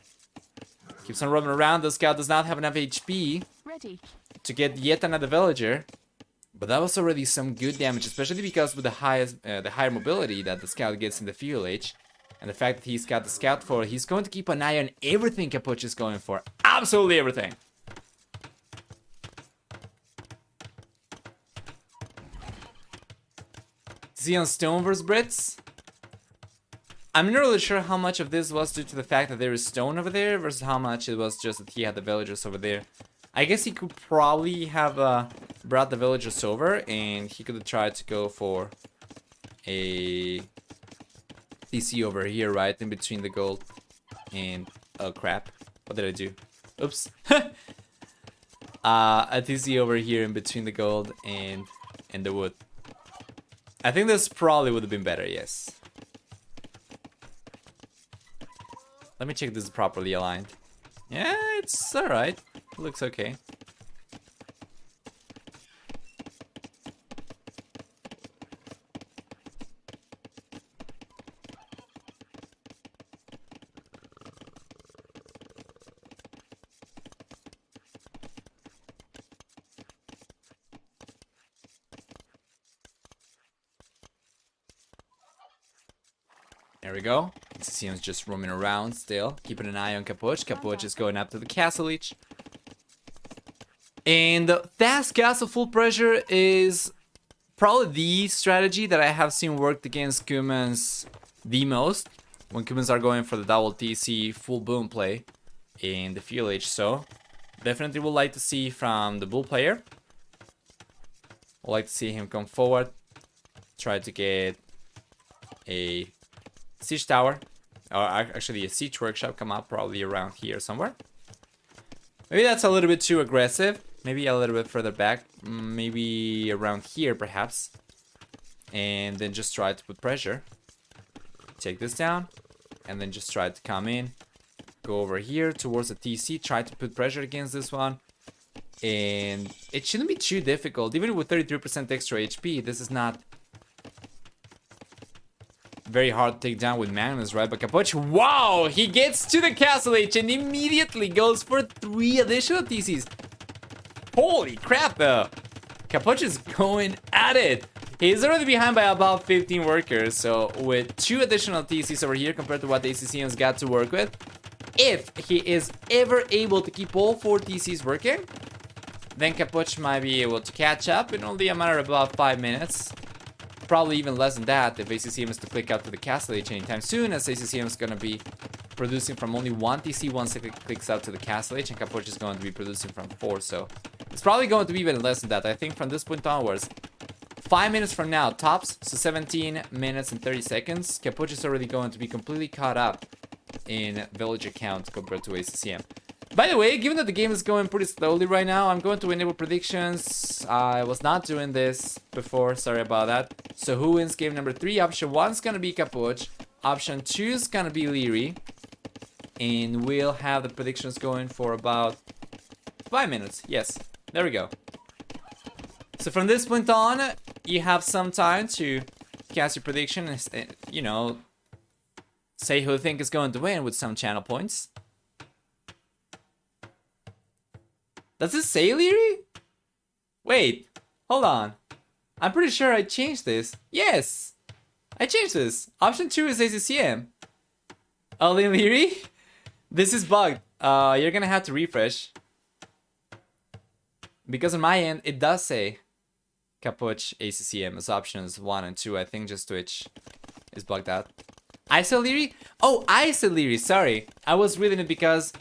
Keeps on roaming around. The scout does not have enough HP to get yet another villager. But that was already some good damage, especially because with the higher mobility that the scout gets in the field age. And the fact that he's got the scout for, he's going to keep an eye on everything Capoch is going for. Absolutely everything. See on stone versus Brits? I'm not really sure how much of this was due to the fact that there is stone over there versus how much it was just that he had the villagers over there. I guess he could probably have brought the villagers over, and he could have tried to go for a TC over here, right? In between the gold and... oh crap. What did I do? Oops. a TC over here in between the gold and the wood. I think this probably would have been better, yes. Let me check this is properly aligned. Yeah, it's alright. Looks okay. There we go. ACCM's just roaming around still, keeping an eye on Capoch. Capoch is going up to the castle each. And fast castle full pressure is probably the strategy that I have seen worked against Kumans the most. When Kumans are going for the double TC full boom play in the field age. So definitely would like to see from the bull player. Would like to see him come forward. Try to get a siege tower, or actually a siege workshop come up probably around here somewhere. Maybe that's a little bit too aggressive. Maybe a little bit further back. Maybe around here perhaps. And then just try to put pressure. Take this down. And then just try to come in. Go over here towards the TC. Try to put pressure against this one. And it shouldn't be too difficult. Even with 33% extra HP, this is not very hard to take down with Magnus, right? But Capoch, wow! He gets to the castle H and immediately goes for 3 additional TCs. Holy crap, though. Capoch is going at it. He's already behind by about 15 workers. So with 2 additional TCs over here compared to what the ACCM's got to work with, if he is ever able to keep all 4 TCs working, then Capoch might be able to catch up in only a matter of about 5 minutes. Probably even less than that if ACCM is to click out to the castle H anytime soon, as ACCM is going to be producing from only 1 TC once it clicks out to the castle H, and Capoch is going to be producing from 4, so it's probably going to be even less than that. I think from this point onwards, 5 minutes from now, tops, so 17 minutes and 30 seconds, Capoch is already going to be completely caught up in villager count compared to ACCM. By the way, given that the game is going pretty slowly right now, I'm going to enable predictions. I was not doing this before, sorry about that. So who wins game number 3? Option 1 is going to be Capoch. Option 2 is going to be Leary. And we'll have the predictions going for about 5 minutes. Yes, there we go. So from this point on, you have some time to cast your prediction and, you know, say who you think is going to win with some channel points. Does it say Leary? Wait, hold on. I'm pretty sure I changed this. Yes, I changed this. Option 2 is ACCM. Only Leary? This is bugged. You're gonna have to refresh. Because on my end, it does say Capoch ACCM as options 1 and 2. I think just Twitch is bugged out. I said Leary? Oh, I said Leary, sorry. I was reading it because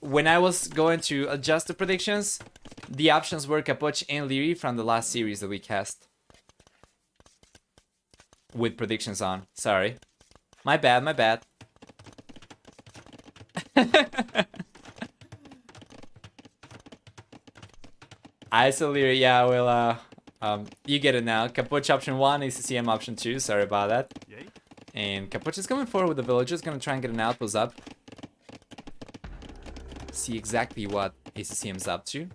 when I was going to adjust the predictions, the options were Capoch and Leary from the last series that we cast. With predictions on. Sorry. My bad, my bad. I said Leary, yeah, well, you get it now. Capoch option 1, ACCM option 2, sorry about that. And Capoch is coming forward with the villagers, gonna try and get an outpost up. See exactly what ACCM's up to.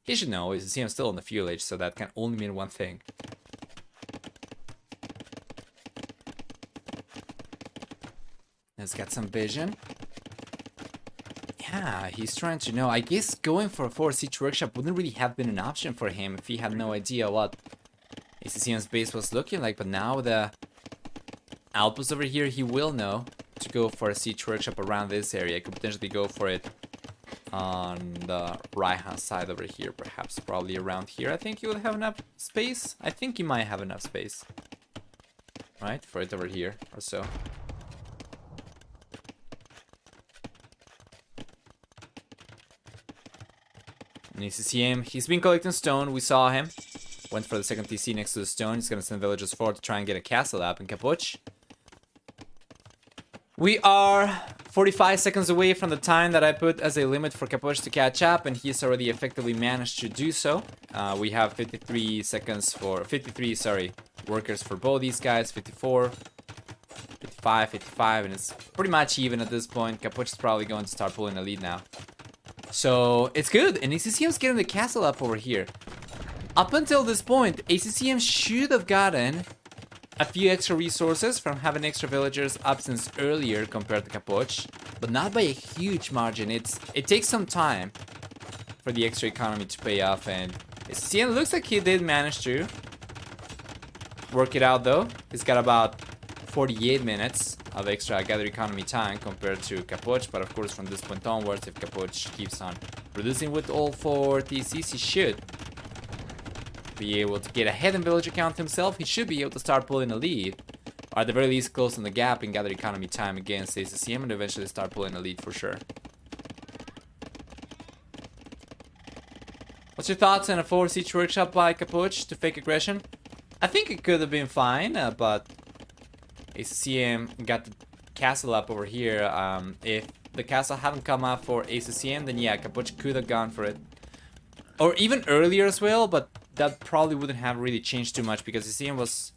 He should know ACCM's still on the fuel age, so that can only mean one thing. He's got some vision. Yeah, he's trying to know. I guess going for a 4 siege workshop wouldn't really have been an option for him if he had no idea what ACCM's base was looking like, but now with the outpost over here, he will know to go for a siege workshop around this area. Could potentially go for it on the right hand side over here, perhaps probably around here. I think he will have enough space. I think he might have enough space, right, for it over here or so. And ACCM, he's been collecting stone. We saw him. Went for the second TC next to the stone. He's gonna send villagers forward to try and get a castle up in Capoch. We are 45 seconds away from the time that I put as a limit for Capoch to catch up, and he's already effectively managed to do so. We have 53 seconds for 53, sorry, workers for both these guys. 54, 55, 55, and it's pretty much even at this point. Capoch is probably going to start pulling the lead now. So it's good, and ACCM's getting the castle up over here. Up until this point, ACCM should have gotten a few extra resources from having extra villagers up since earlier compared to Capoch, but not by a huge margin. It takes some time for the extra economy to pay off, and ACCM looks like he did manage to work it out though. He's got about 48 minutes of extra gather economy time compared to Capoch, but of course from this point onwards, if Capoch keeps on producing with all 4 TCs, he should be able to get ahead in villager count himself. He should be able to start pulling a lead, or at the very least closing the gap in gather economy time against ACCM, and eventually start pulling a lead for sure. What's your thoughts on a 4 siege workshop by Capoch to fake aggression? I think it could have been fine, but ACCM got the castle up over here. If the castle hadn't come up for ACCM, then yeah, Capoch could have gone for it. Or even earlier as well, but that probably wouldn't have really changed too much because ACCM was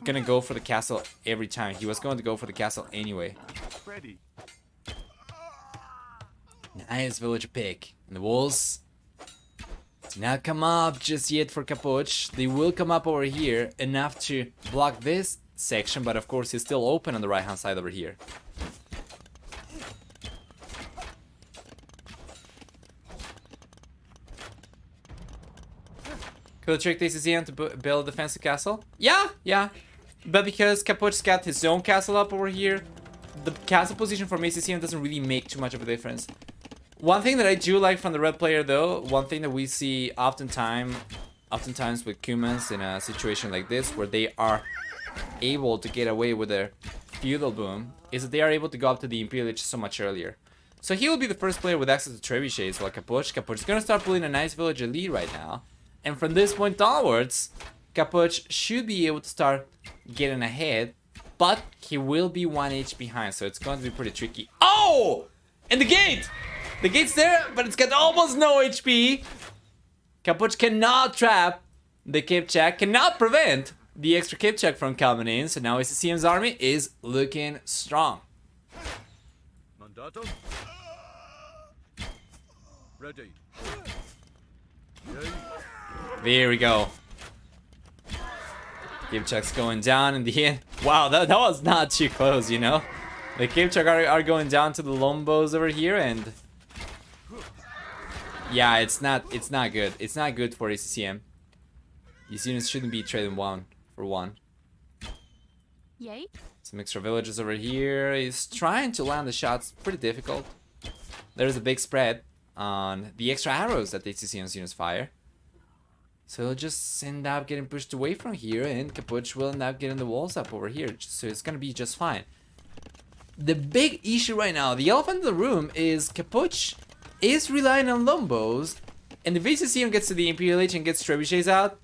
gonna go for the castle every time. He was going to go for the castle anyway. Nice villager pick. And the walls do not come up just yet for Capoch. They will come up over here, enough to block this section, but of course he's still open on the right hand side over here. Could have tricked ACCM to build a defensive castle? Yeah. But because Capoch's got his own castle up over here, the castle position from ACCM doesn't really make too much of a difference. One thing that I do like from the red player though, one thing that we see oftentimes with Cumans in a situation like this, where they are able to get away with their feudal boom, is that they are able to go up to the Imperial Age so much earlier. So he will be the first player with access to trebuchets, while Capoch is going to start pulling a nice villager lead right now. And from this point onwards, Capoch should be able to start getting ahead, but he will be 1 H behind, so it's going to be pretty tricky. Oh! And the gate! The gate's there, but it's got almost no HP. Capoch cannot trap the Capoch, cannot prevent the extra Capoch from coming in, so now ACCM's army is looking strong. Mandato. Ready. There we go. Capoch's going down in the end. Wow, that was not too close, you know? The Capoch are going down to the Lombos over here, and yeah, it's not good. It's not good for ACCM. These units shouldn't be trading 1 for 1. Yay. Some extra villages over here. He's trying to land the shots. Pretty difficult. There's a big spread on the extra arrows that the ACCM's units fire. So he'll just end up getting pushed away from here, and Capoch will end up getting the walls up over here. So it's gonna be just fine. The big issue right now, the elephant in the room, is Capoch is relying on Lombos, and if ACCM gets to the Imperial Age and gets trebuchets out,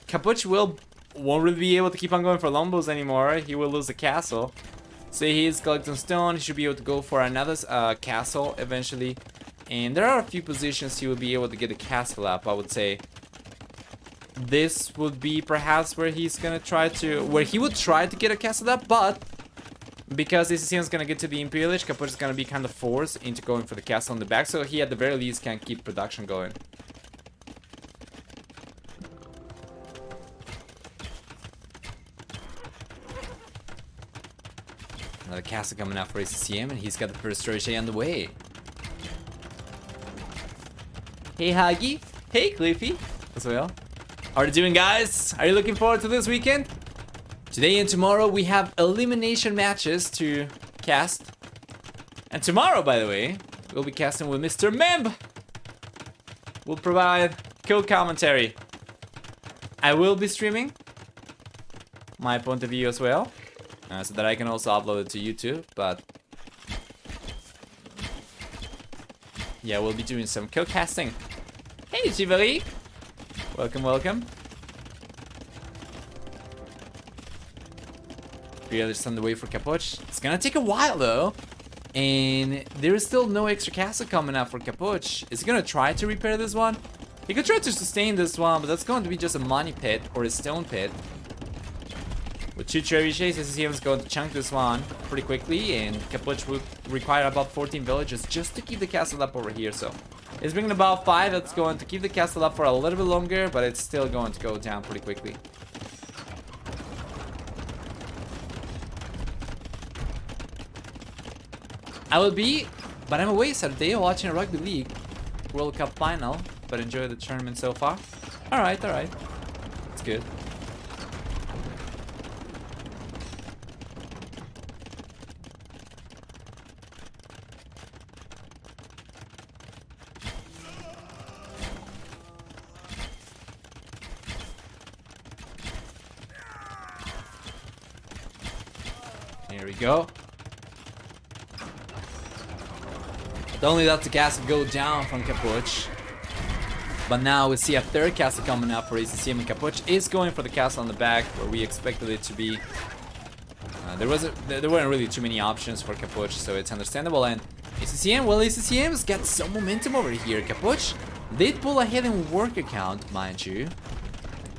Capoch won't really be able to keep on going for Lombos anymore. He will lose the castle. So he is collecting stone. He should be able to go for another castle eventually. And there are a few positions he will be able to get the castle up, I would say. This would be perhaps where he's gonna try to, where he would try to get a castle up, but because ACCM is gonna get to the Imperial Age, Capoch is gonna be kind of forced into going for the castle in the back, so he at the very least can keep production going. Another castle coming out for ACCM, and he's got the first trebuchet on the way. Hey Huggy, hey Cliffy, as well. How are you doing, guys? Are you looking forward to this weekend? Today and tomorrow we have elimination matches to cast. And tomorrow, by the way, we'll be casting with Mr. Memb. We'll provide co-commentary. I will be streaming my point of view as well, so that I can also upload it to YouTube, but yeah, we'll be doing some co-casting. Hey, Chivalry! Welcome, welcome. Really just on the way for Capoch. It's gonna take a while though. And there is still no extra castle coming up for Capoch. Is he gonna try to repair this one? He could try to sustain this one, but that's going to be just a money pit or a stone pit. With 2 trebuchets, ACCM is going to chunk this one pretty quickly, and Capoch will require about 14 villages just to keep the castle up over here. So it's bringing about 5. That's going to keep the castle up for a little bit longer, but it's still going to go down pretty quickly. I will be, but I'm away Saturday watching a rugby league World Cup final, but enjoy the tournament so far. Alright, alright. It's good. Here we go. Not only that, the castle go down from Capoch, but now we see a third castle coming up for ACCM, and Capoch is going for the castle on the back where we expected it to be. There weren't really too many options for Capoch, so it's understandable. And ACCM, well, ACCM's got some momentum over here. Capoch did pull ahead in worker count, mind you,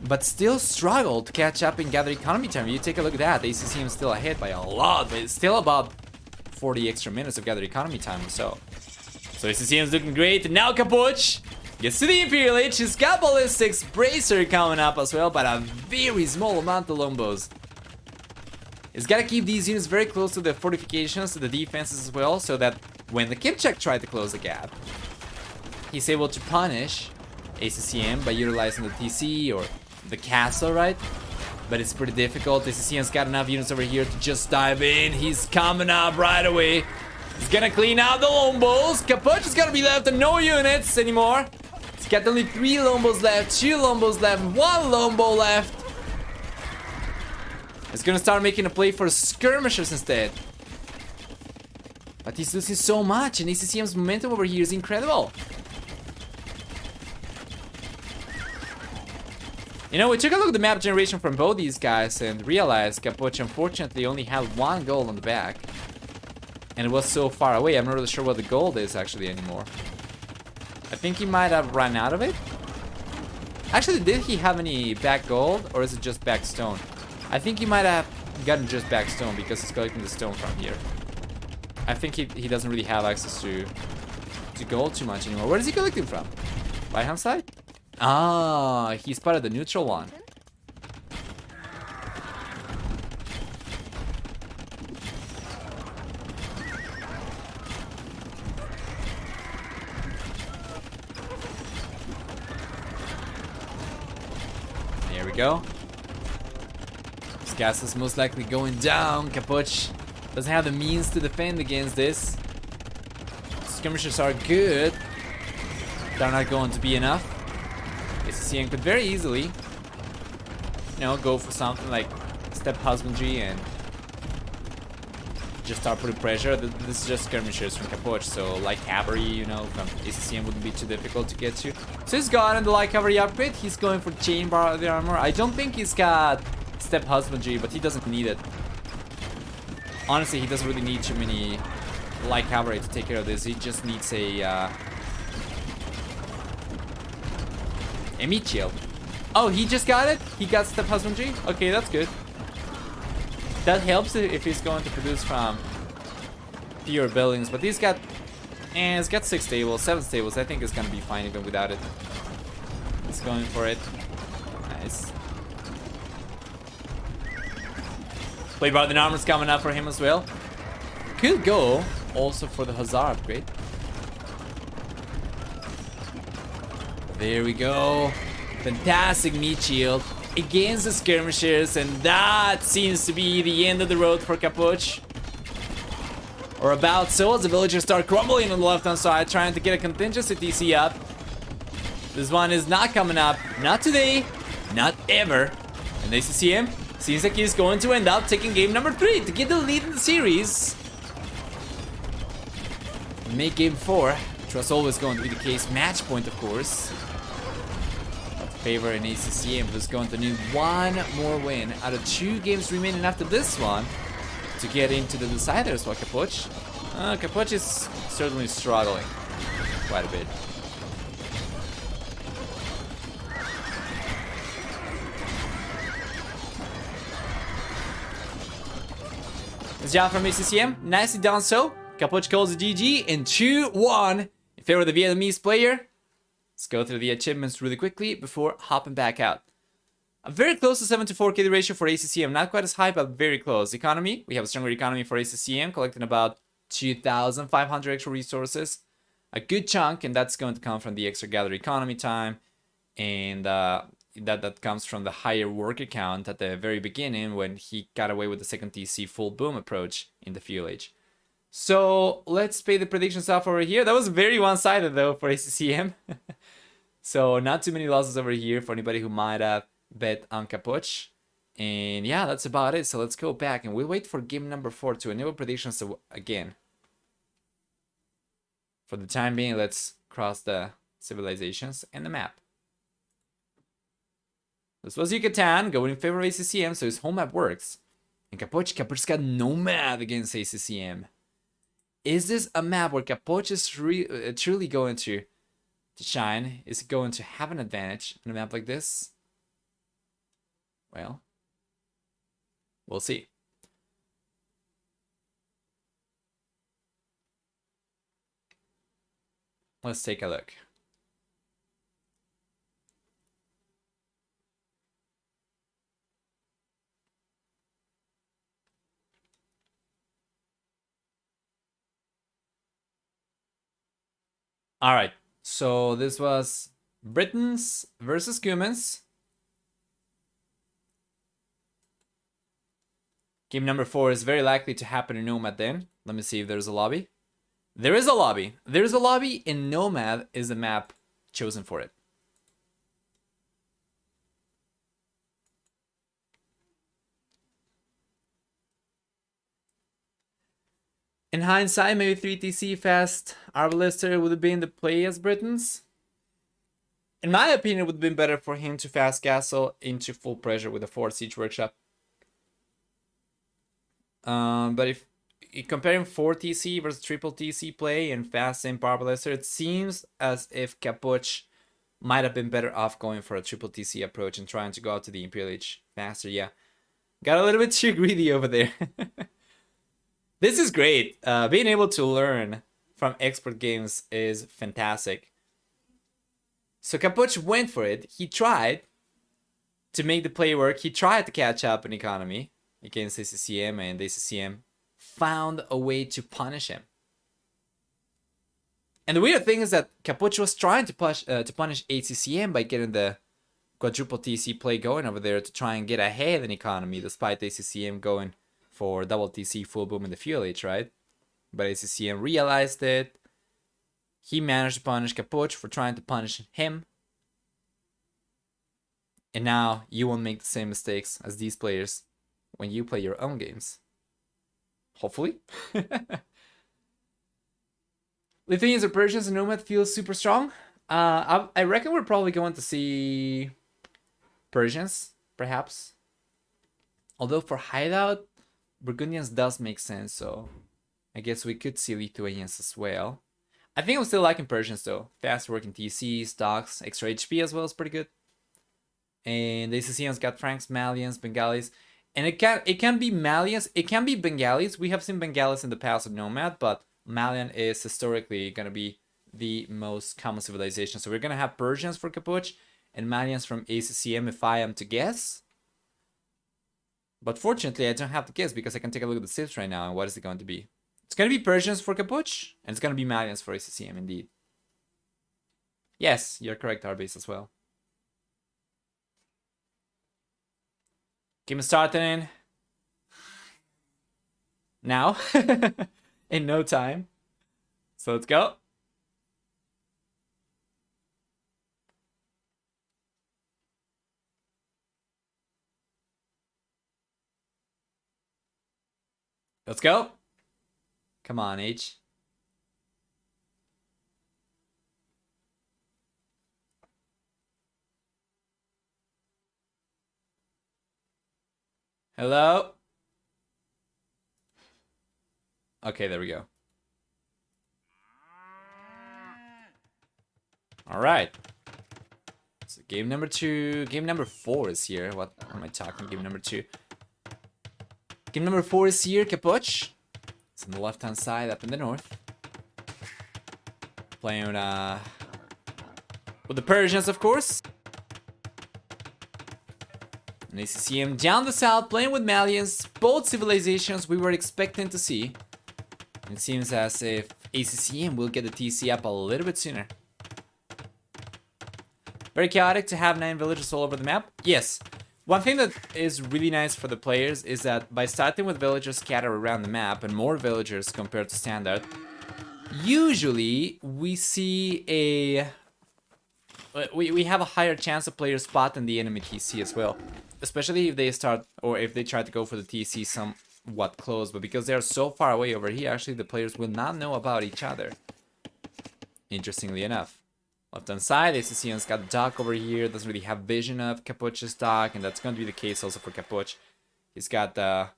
but still struggled to catch up in gather economy time. You take a look at that, ACCM is still ahead by a lot, but it's still about 40 extra minutes of gather economy time or so. So ACCM is looking great, and now Capoch gets to the Imperial Age. He's got Ballistics Bracer coming up as well, but a very small amount of Lombos. He's got to keep these units very close to the fortifications, to the defenses as well, so that when the Kipchak tried to close the gap, he's able to punish ACCM by utilizing the TC or the castle, right? But it's pretty difficult. ACCM's got enough units over here to just dive in. He's coming up right away. He's gonna clean out the Lombos. Capoch is gonna be left with no units anymore. He's got only 3 Lombos left, 2 Lombos left, 1 Lombo left. He's gonna start making a play for skirmishers instead. But he's losing so much, and ACCM's momentum over here is incredible. You know, we took a look at the map generation from both these guys and realized Capoch unfortunately only had 1 goal on the back. And it was so far away, I'm not really sure what the gold is actually anymore. I think he might have run out of it. Actually, did he have any back gold, or is it just back stone? I think he might have gotten just back stone because he's collecting the stone from here. I think he doesn't really have access to gold too much anymore. Where is he collecting from? Right hand side? Ah, he's part of the neutral one. There we go. This gas is most likely going down. Capoch doesn't have the means to defend against this. Skirmishers are good. They're not going to be enough. ACCM could very easily, you know, go for something like step husbandry and just start putting pressure. This is just skirmishers from Capoch, so light cavalry, you know, from ACCM wouldn't be too difficult to get to. So he's got the light cavalry upgrade. He's going for chain bar the armor. I don't think he's got step husbandry, but he doesn't need it. Honestly, he doesn't really need too many light cavalry to take care of this. He just needs a meat shield. Oh, he just got it? He got step husbandry? Okay, that's good. That helps if he's going to produce from fewer buildings, but he's got it's got 6 stables, 7 stables. I think it's gonna be fine even without it. He's going for it. Nice. Plate bar the armor's coming up for him as well. Could go also for the Hussar upgrade. There we go. Fantastic meat shield against the skirmishers, and that seems to be the end of the road for Capoch. Or about so, as the villagers start crumbling on the left-hand side, trying to get a contingency TC up. This one is not coming up. Not today. Not ever. And ACCM seems like he's going to end up taking game number 3 to get the lead in the series. Make game 4, which was always going to be the case. Match point, of course. Favor in ACCM, who's going to need 1 more win out of 2 games remaining after this one to get into the deciders for Capoch. Capoch is certainly struggling quite a bit. It's John from ACCM. Nicely done so. Capoch calls the GG in 2-1 in favor of the Vietnamese player. Let's go through the achievements really quickly before hopping back out. Very close to 7 to 4 KD ratio for ACCM. Not quite as high, but very close. Economy, we have a stronger economy for ACCM, collecting about 2,500 extra resources. A good chunk, and that's going to come from the extra gather economy time. And that comes from the higher worker count at the very beginning when he got away with the second TC full boom approach in the fuel age. So let's pay the predictions off over here. That was very one-sided though for ACCM. So not too many losses over here for anybody who might have bet on Capoch. And yeah, that's about it. So let's go back and we'll wait for game number 4 to enable predictions again. For the time being, let's cross the civilizations and the map. This was Yucatan going in favor of ACCM, so his home map works. And Capoch's got no map against ACCM. Is this a map where Capoch is truly going to shine? Is it going to have an advantage on a map like this? Well, we'll see. Let's take a look. All right, so this was Britons versus Cumans. Game number 4 is very likely to happen in Nomad then. Let me see if there's a lobby. There is a lobby. There's a lobby, and Nomad is the map chosen for it. In hindsight, maybe 3TC fast Arbalister would have been the play as Britons. In my opinion, it would have been better for him to fast castle into full pressure with a 4 siege workshop. But if comparing 4 TC versus triple TC play and fast Imp Arbalister, it seems as if Capoch might have been better off going for a triple TC approach and trying to go out to the Imperial Age faster. Yeah, got a little bit too greedy over there. This is great. Being able to learn from expert games is fantastic. So Capoch went for it. He tried to make the play work. He tried to catch up in economy against ACCM, and ACCM found a way to punish him. And the weird thing is that Capoch was trying to punish ACCM by getting the quadruple TC play going over there to try and get ahead in economy, despite ACCM going for double TC full boom in the fuel age, right? But ACCM realized it. He managed to punish Capoch for trying to punish him. And now you won't make the same mistakes as these players when you play your own games. Hopefully. Lithuanians or Persians and Nomad feels super strong. I reckon we're probably going to see Persians, perhaps. Although for hideout, Burgundians does make sense, so I guess we could see Lithuanians as well. I think I'm still liking Persians though. Fast working TCs, stocks, extra HP as well is pretty good. And the ACCM's got Franks, Malians, Bengalis. And it can be Malians, it can be Bengalis. We have seen Bengalis in the past of Nomad, but Malian is historically gonna be the most common civilization. So we're gonna have Persians for Capoch and Malians from ACCM if I am to guess. But fortunately, I don't have to guess because I can take a look at the civs right now and what is it going to be. It's going to be Persians for Capoch, and it's going to be Malians for ACCM, indeed. Yes, you're correct, Arbase as well. Game starting now, in no time. So let's go. Let's go. Come on, H. Hello? Okay, there we go. Alright. So game number 2. Game number 4 is here. What am I talking? Game number 2. Game number 4 is here. Capoch. It's on the left-hand side up in the north. Playing with the Persians, of course. And ACCM down the south, playing with Malians. Both civilizations we were expecting to see. It seems as if ACCM will get the TC up a little bit sooner. Very chaotic to have 9 villages all over the map. Yes. One thing that is really nice for the players is that by starting with villagers scattered around the map and more villagers compared to standard, usually we see we have a higher chance of players spotting the enemy TC as well. Especially if they start, or if they try to go for the TC somewhat close, but because they are so far away over here, actually the players will not know about each other. Interestingly enough. Left hand side, ACCM's got the dock over here, doesn't really have vision of Capoch's dock, and that's going to be the case also for Capoch. He's got a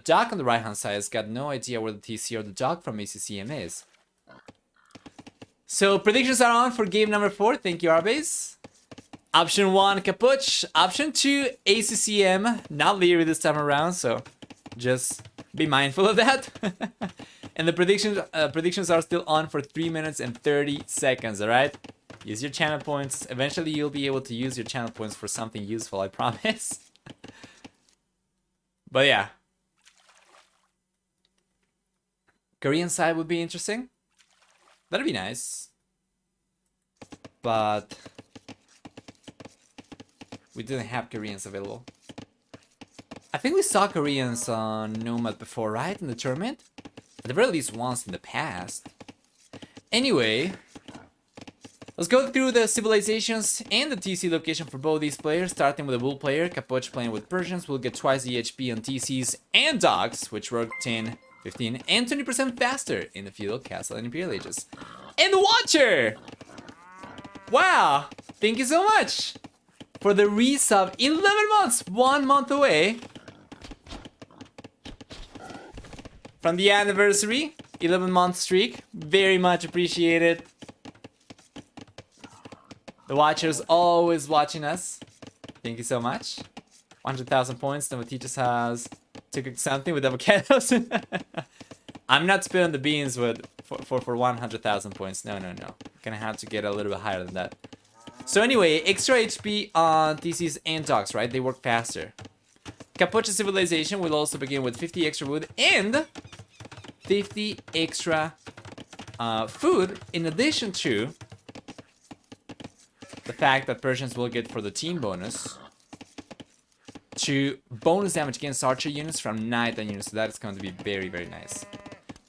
dock on the right hand side, he's got no idea where the TC or the dock from ACCM is. So predictions are on for game number 4, thank you Arbase. Option 1, Capoch. Option 2, ACCM. Not Leary this time around, so just be mindful of that. And the predictions are still on for 3 minutes and 30 seconds, alright? Use your channel points. Eventually you'll be able to use your channel points for something useful, I promise. But yeah. Korean side would be interesting. That'd be nice. But we didn't have Koreans available. I think we saw Koreans on Nomad before, right? In the tournament? At the very least once in the past. Anyway, let's go through the civilizations and the TC location for both these players, starting with the Bull player. Capoch playing with Persians will get twice the HP on TCs and dogs, which work 10, 15, and 20% faster in the feudal, castle, and imperial ages. And the Watcher! Wow! Thank you so much for the resub. 11 months, 1 month away from the anniversary. 11-month streak. Very much appreciated. The Watcher's always watching us. Thank you so much. 100,000 points. Then what teaches us to cook something with avocados. I'm not spilling the beans with for 100,000 points. No. Gonna have to get a little bit higher than that. So anyway, extra HP on TCs and dogs, right? They work faster. Capoch's civilization will also begin with 50 extra wood and 50 extra food, in addition to the fact that Persians will get for the team bonus to bonus damage against archer units from knight units. So that is going to be very, very nice.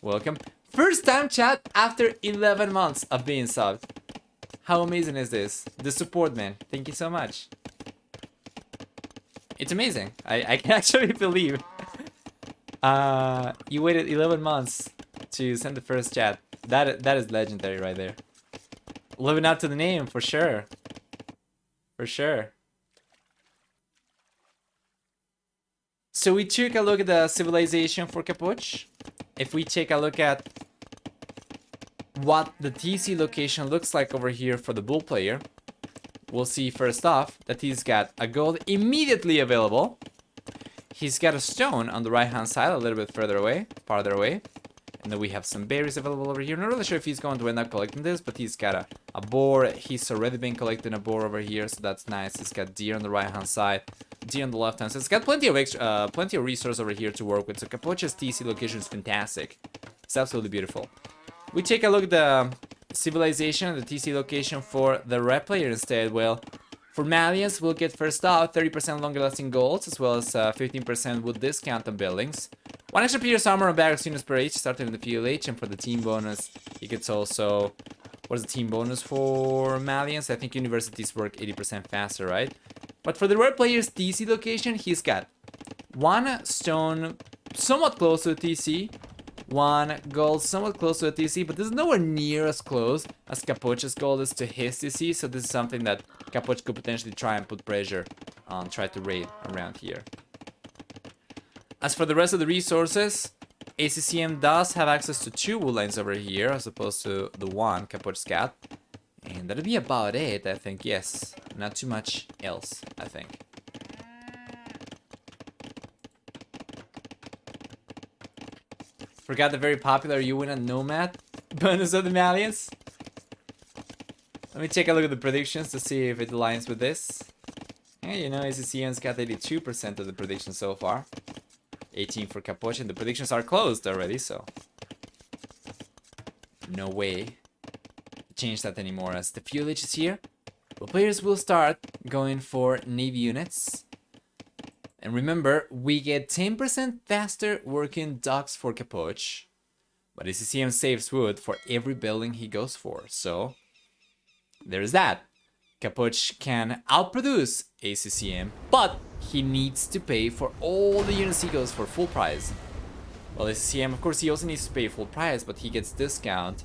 Welcome. First time chat after 11 months of being subbed. How amazing is this? The support, man. Thank you so much. It's amazing. I can actually believe you waited 11 months to send the first chat. That is legendary right there. Living up to the name, for sure. For sure. So we took a look at the civilization for Capoch. If we take a look at what the TC location looks like over here for the Bull player, we'll see first off that he's got a gold immediately available. He's got a stone on the right hand side, a little bit farther away. And then we have some berries available over here. Not really sure if he's going to end up collecting this, but he's got a boar. He's already been collecting a boar over here, so that's nice. He's got deer on the right hand side, deer on the left hand side. It's got plenty of resources over here to work with. So Capoch's TC location is fantastic. It's absolutely beautiful. We take a look at the civilization, the TC location for the red player instead. Well, for Malians, we'll get first off 30% longer lasting golds, as well as 15% wood discount on buildings. 1 extra pierce armor on barracks units per age, starting in the PLH, and for the team bonus, he gets also... What is the team bonus for Malians? I think universities work 80% faster, right? But for the red player's TC location, he's got 1 stone somewhat close to the TC, 1 gold somewhat close to the TC, but this is nowhere near as close as Capoch's gold is to his TC, so this is something that Capoch could potentially try and put pressure on, try to raid around here. As for the rest of the resources, ACCM does have access to 2 wood lines over here, as opposed to the 1 Capoch's got. And that'll be about it, I think. Yes, not too much else, I think. Forgot the very popular you win on Nomad bonus of the Malians. Let me take a look at the predictions to see if it aligns with this. Yeah, you know, ACCM's got 82% of the predictions so far. 18 for Capoch, and the predictions are closed already, so no way to change that anymore. As the fuel age is here, well, players will start going for Navy units. And remember, we get 10% faster working docks for Capoch, but ACCM saves wood for every building he goes for, so there's that. Capoch can outproduce ACCM, but he needs to pay for all the units he goes for full price. Well, ACCM, of course, he also needs to pay full price, but he gets discount,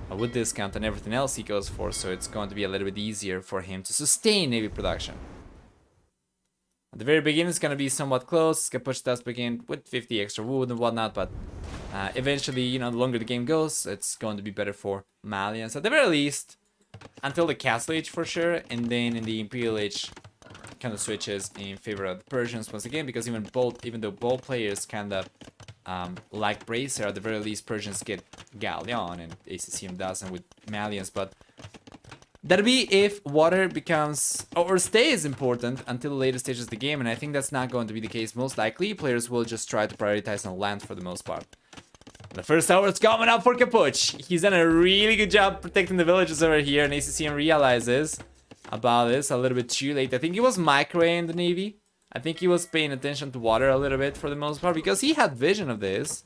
with discount on everything else he goes for, so it's going to be a little bit easier for him to sustain Navy production. At the very beginning, it's going to be somewhat close. Capoch does begin with 50 extra wood and whatnot, but eventually, you know, the longer the game goes, it's going to be better for Malians. At the very least, until the Castle Age for sure, and then in the Imperial Age, kind of switches in favor of the Persians once again, because even though both players kind of like Bracer, at the very least Persians get Galleon and ACCM doesn't with Malians, but that'll be if water becomes or stays important until the later stages of the game, and I think that's not going to be the case. Most likely, players will just try to prioritize on land for the most part. The first tower is coming up for Capoch. He's done a really good job protecting the villages over here, and ACCM realizes about this a little bit too late. I think he was microing the Navy. I think he was paying attention to water a little bit for the most part, because he had vision of this,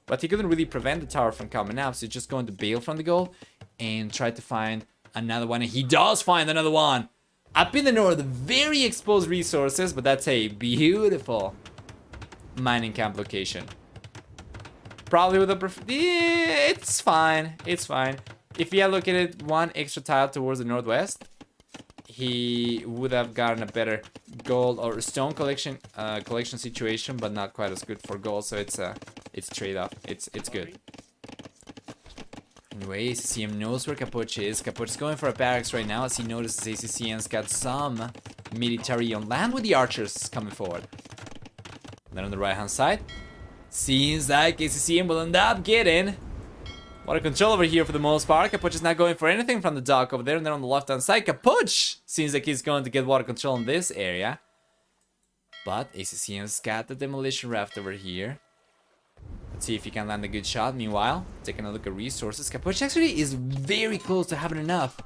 but he couldn't really prevent the tower from coming up, so he's just going to bail from the goal and try to find another one, and he does find another one up in the north. Very exposed resources, but that's a beautiful mining camp location. Probably with a it's fine. It's fine. If he had located one extra tile towards the northwest, he would have gotten a better gold or stone collection situation, but not quite as good for gold. So it's trade-off. It's good. Anyway, ACCM knows where Capoch is. Capoch is going for a barracks right now, as he notices ACCM's got some military on land with the archers coming forward. Then on the right-hand side, seems like ACCM will end up getting water control over here for the most part. Capoch is not going for anything from the dock over there. And then on the left-hand side, Capoch seems like he's going to get water control in this area. But ACCM's got the demolition raft over here. Let's see if he can land a good shot. Meanwhile, taking a look at resources, Capoch actually is very close to having enough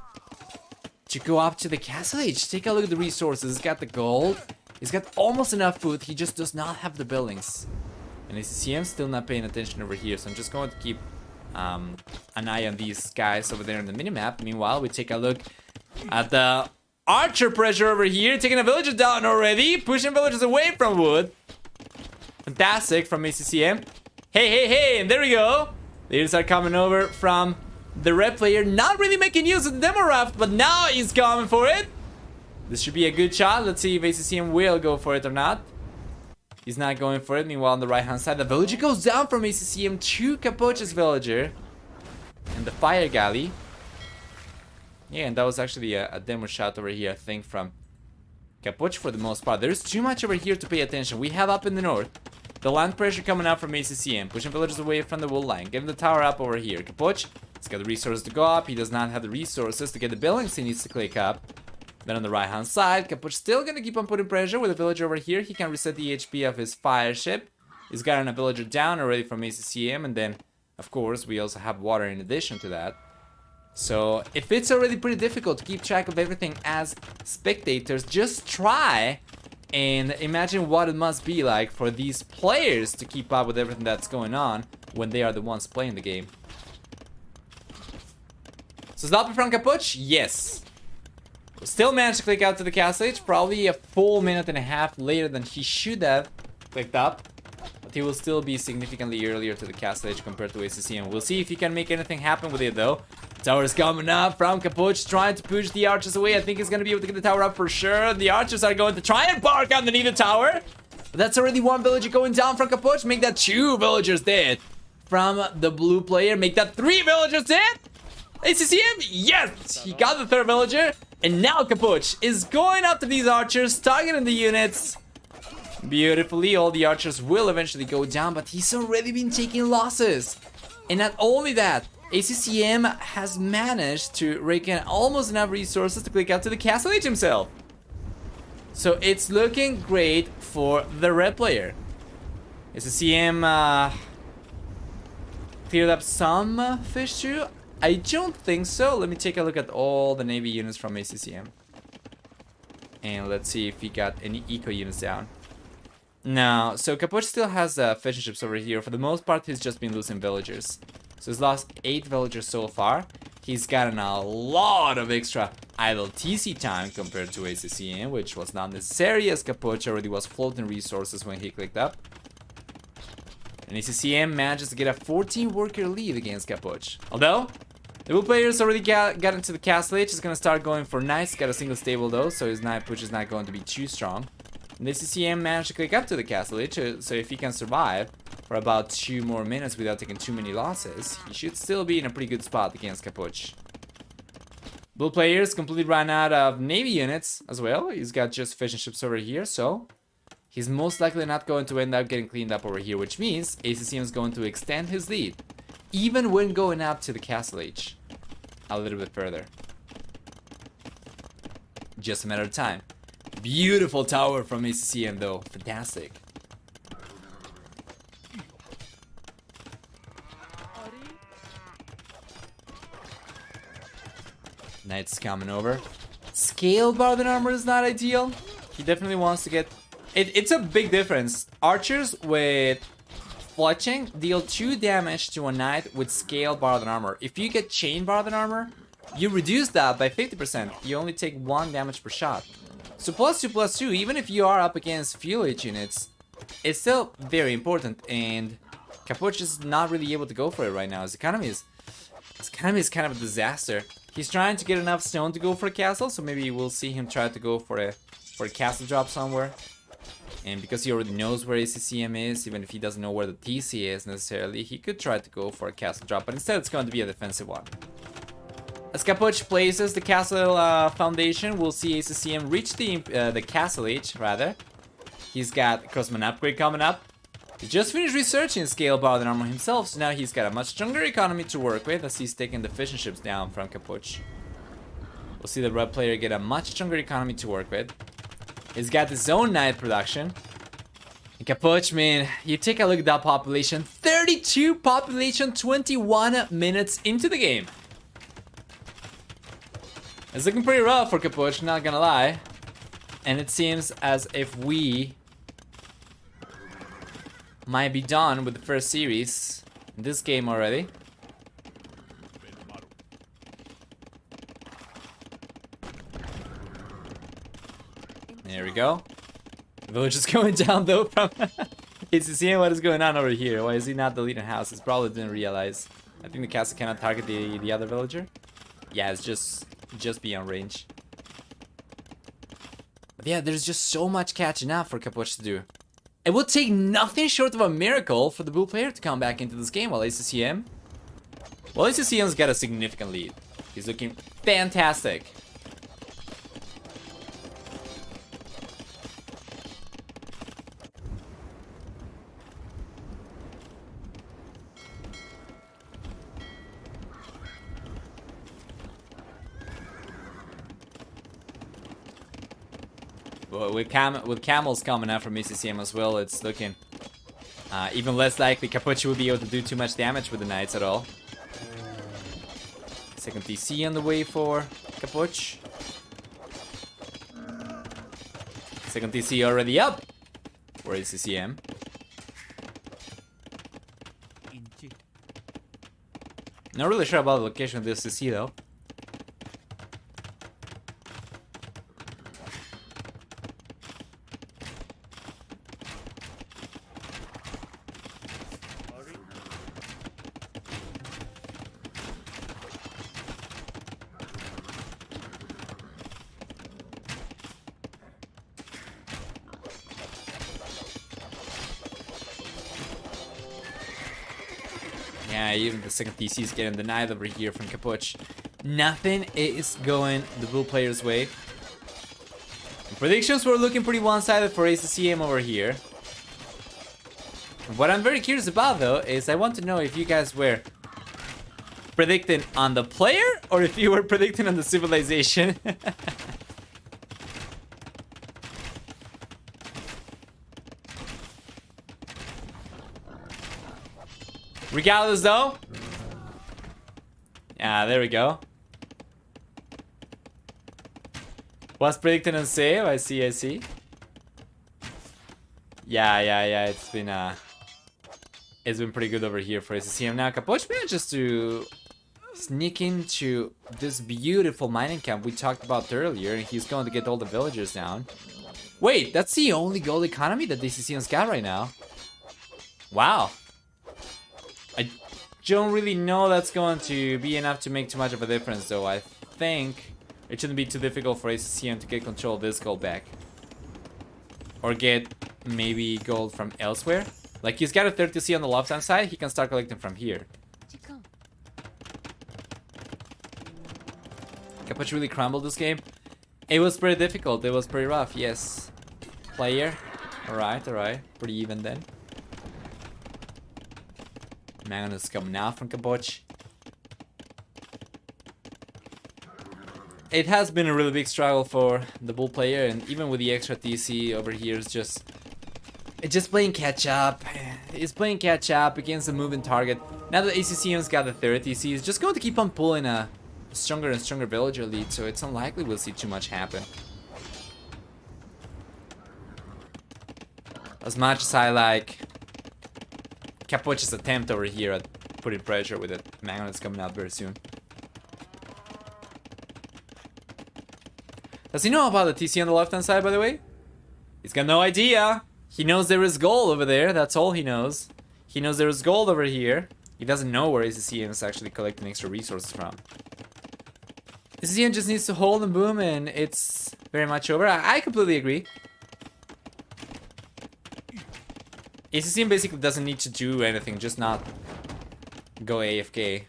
to go up to the Castle Age. Take a look at the resources. He's got the gold. He's got almost enough food. He just does not have the buildings. And ACCM still not paying attention over here, so I'm just going to keep an eye on these guys over there on the minimap. Meanwhile, we take a look at the archer pressure over here, taking the villagers down already, pushing villagers away from wood. Fantastic from ACCM. Hey, and there we go. Leaders are coming over from the red player, not really making use of the demo raft, but now he's coming for it. This should be a good shot. Let's see if ACCM will go for it or not. He's not going for it. Meanwhile, on the right-hand side, the villager goes down from ACCM to Capoch's villager. And the fire galley. Yeah, and that was actually a demo shot over here, I think, from Capoch for the most part. There's too much over here to pay attention. We have up in the north the land pressure coming out from ACCM, pushing villagers away from the wool line, getting the tower up over here. Capoch, he's got the resources to go up. He does not have the resources to get the buildings he needs to click up. Then on the right hand side, Capoch still gonna keep on putting pressure with a villager over here. He can reset the HP of his fire ship. He's gotten a villager down already from ACCM, and then of course we also have water in addition to that. So if it's already pretty difficult to keep track of everything as spectators, just try and imagine what it must be like for these players to keep up with everything that's going on when they are the ones playing the game. So stop it from Capoch? Yes. Still managed to click out to the Castle Age, probably a full minute and a half later than he should have clicked up. But he will still be significantly earlier to the Castle Age compared to ACCM. We'll see if he can make anything happen with it though. Tower is coming up from Capoch, trying to push the archers away. I think he's going to be able to get the tower up for sure. The archers are going to try and bark underneath the tower. But that's already one villager going down from Capoch. Make that 2 villagers dead from the blue player. Make that 3 villagers dead. ACCM, yes! He got the third villager. And now Capoch is going after these archers, targeting the units. Beautifully, all the archers will eventually go down, but he's already been taking losses. And not only that, ACCM has managed to rake in almost enough resources to click out to the Castle Age himself. So it's looking great for the red player. ACCM cleared up some fish too. I don't think so. Let me take a look at all the Navy units from ACCM. And let's see if he got any eco units down. No, so Capoch still has fishing ships over here. For the most part, he's just been losing villagers. So he's lost 8 villagers so far. He's gotten a lot of extra idle TC time compared to ACCM, which was not necessary as Capoch already was floating resources when he clicked up. And ACCM manages to get a 14 worker lead against Capoch. Although, the blue players already got into the Castle Age. He's gonna start going for knights. Got a single stable though, so his knight push is not going to be too strong. And the ACCM managed to click up to the Castle Age, so if he can survive for about 2 more minutes without taking too many losses, he should still be in a pretty good spot against Capoch. Blue players completely ran out of Navy units as well. He's got just fishing ships over here, so he's most likely not going to end up getting cleaned up over here, which means ACCM is going to extend his lead, even when going up to the Castle Age a little bit further. Just a matter of time. Beautiful tower from ACCM though, fantastic. Knight's coming over. Scale bar than armor is not ideal. He definitely wants to get... It's a big difference. Archers with fletching deal 2 damage to a knight with scale bar than armor. If you get chain bar than armor, you reduce that by 50%. You only take 1 damage per shot. So +2/+2, even if you are up against fuel H units, it's still very important. And Capoch is not really able to go for it right now. His economy is kind of a disaster. He's trying to get enough stone to go for a castle, so maybe we'll see him try to go for a castle drop somewhere. And because he already knows where ACCM is, even if he doesn't know where the TC is necessarily, he could try to go for a castle drop, but instead it's going to be a defensive one. As Capoch places the castle foundation, we'll see ACCM reach the Castle Age, rather. He's got Crossman upgrade coming up. He just finished researching scale bar than armor himself, so now he's got a much stronger economy to work with as he's taking the fishing ships down from Capoch. We'll see the red player get a much stronger economy to work with. He's got his own knight production. And Capoch, man, you take a look at that population. 32 population, 21 minutes into the game. It's looking pretty rough for Capoch, not gonna lie. And it seems as if we might be done with the first series in this game already. There we go. The village is going down though from ACCM. What is going on over here? Why is he not deleting houses? Probably didn't realize. I think the castle cannot target the other villager. Yeah, it's just beyond range. But yeah, there's just so much catching up for Capoch to do. It would take nothing short of a miracle for the blue player to come back into this game, while ACCM... Well, ACCM's got a significant lead. He's looking fantastic. With camels coming out from ACCM as well, it's looking even less likely Capoch will be able to do too much damage with the knights at all. Second TC on the way for Capoch. Second TC already up for ACCM. Not really sure about the location of this TC though. Yeah, even the second TC is getting denied over here from Capoch. Nothing is going the blue player's way. And predictions were looking pretty one-sided for ACCM over here. What I'm very curious about, though, is I want to know if you guys were predicting on the player or if you were predicting on the civilization. Regardless, though. Yeah, there we go. Was predicting on save. I see, I see. Yeah. It's been pretty good over here for ACCM. Now, Capoch manages to sneak into this beautiful mining camp we talked about earlier, and he's going to get all the villagers down. Wait, that's the only gold economy that ACCM's got right now. Wow. I don't really know that's going to be enough to make too much of a difference, though. I think it shouldn't be too difficult for ACCM to get control of this gold back. Or get maybe gold from elsewhere. Like, he's got a 30C on the left-hand side, he can start collecting from here. Capoch really crumbled this game. It was pretty difficult, it was pretty rough, yes. Player. Alright. Pretty even then. Magnus coming out from Capoch. It has been a really big struggle for the bull player, and even with the extra TC over here, it's just playing catch up. It's playing catch up against a moving target. Now that ACCM's got the third TC, he's just going to keep on pulling a stronger and stronger villager lead, so it's unlikely we'll see too much happen. As much as I like Capoch's attempt over here at putting pressure with it, Magnet's coming out very soon. Does he know about the TC on the left-hand side, by the way? He's got no idea. He knows there is gold over there, that's all he knows. He knows there is gold over here. He doesn't know where ACCM is actually collecting extra resources from. ACCM just needs to hold and boom, and it's very much over. I completely agree. ACCM basically doesn't need to do anything, just not go AFK.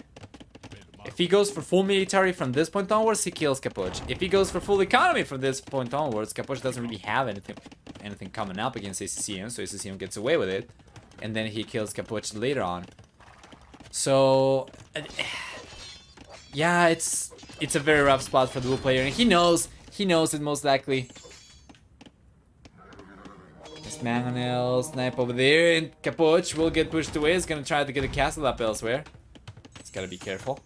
If he goes for full military from this point onwards, he kills Capoch. If he goes for full economy from this point onwards, Capoch doesn't really have anything coming up against ACCM, so ACCM gets away with it. And then he kills Capoch later on. So, yeah, it's a very rough spot for the blue player, and he knows it most likely. This Mangonel snipe over there, and Capoch will get pushed away. He's gonna try to get a castle up elsewhere. He's gotta be careful.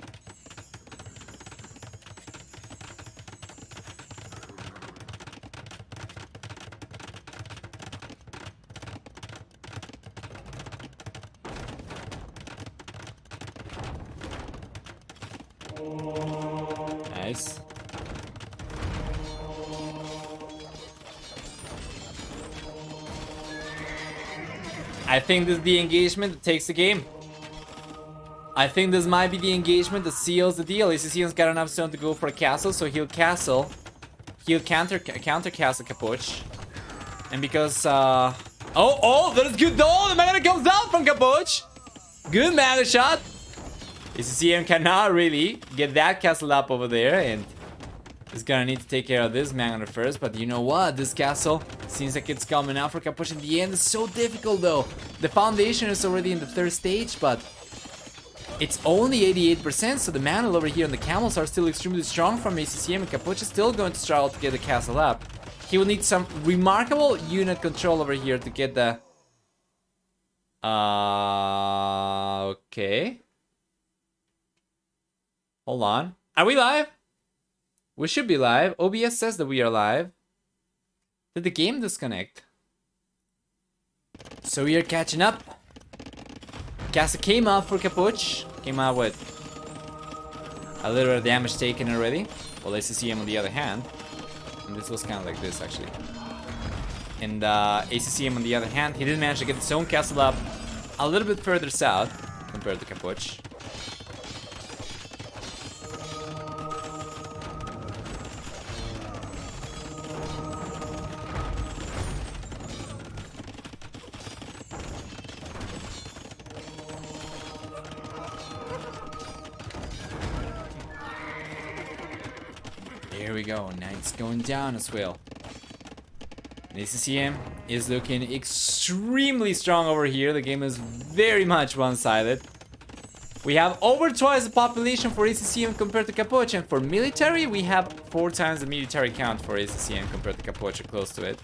Nice. I think this is the engagement that takes the game. I think this might be the engagement that seals the deal. ACCM's got enough stone to go for a castle, so he'll castle. He'll counter castle Capoch. And because oh, that is good though! The mana comes down from Capoch! Good mana shot! ACCM cannot really get that castle up over there, and is gonna need to take care of this Magnet first. But you know what? This castle seems like it's coming out for Capoch in the end. It's so difficult though. The foundation is already in the third stage, but it's only 88%, so the mantle over here and the camels are still extremely strong from ACCM, and Capoch is still going to struggle to get the castle up. He will need some remarkable unit control over here to get the... Okay. Hold on. Are we live? We should be live. OBS says that we are live. Did the game disconnect? So we are catching up. Castle came out for Capoch. Came out with a little bit of damage taken already. Well, ACCM on the other hand. And this was kind of like this actually. And ACCM on the other hand, he didn't manage to get his own castle up a little bit further south compared to Capoch. Here we go. Knight's going down as well. And ACCM is looking extremely strong over here. The game is very much one-sided. We have over twice the population for ACCM compared to Capoch, and for military, we have 4 times the military count for ACCM compared to Capoch, or close to it.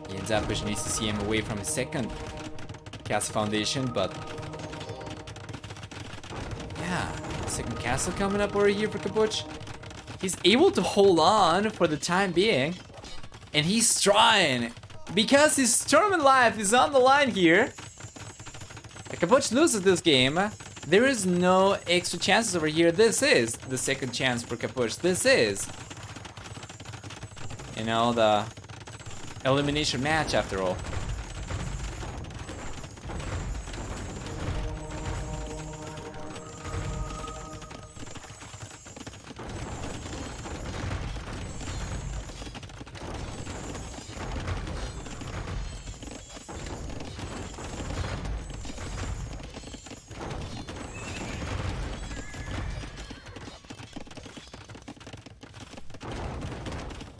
He ends up pushing ACCM away from his second castle foundation, but yeah, second castle coming up over here for Capoch. He's able to hold on for the time being. And he's trying, because his tournament life is on the line here. If Capoch loses this game, there is no extra chances over here. This is the second chance for Capoch. This is, you know, the elimination match after all.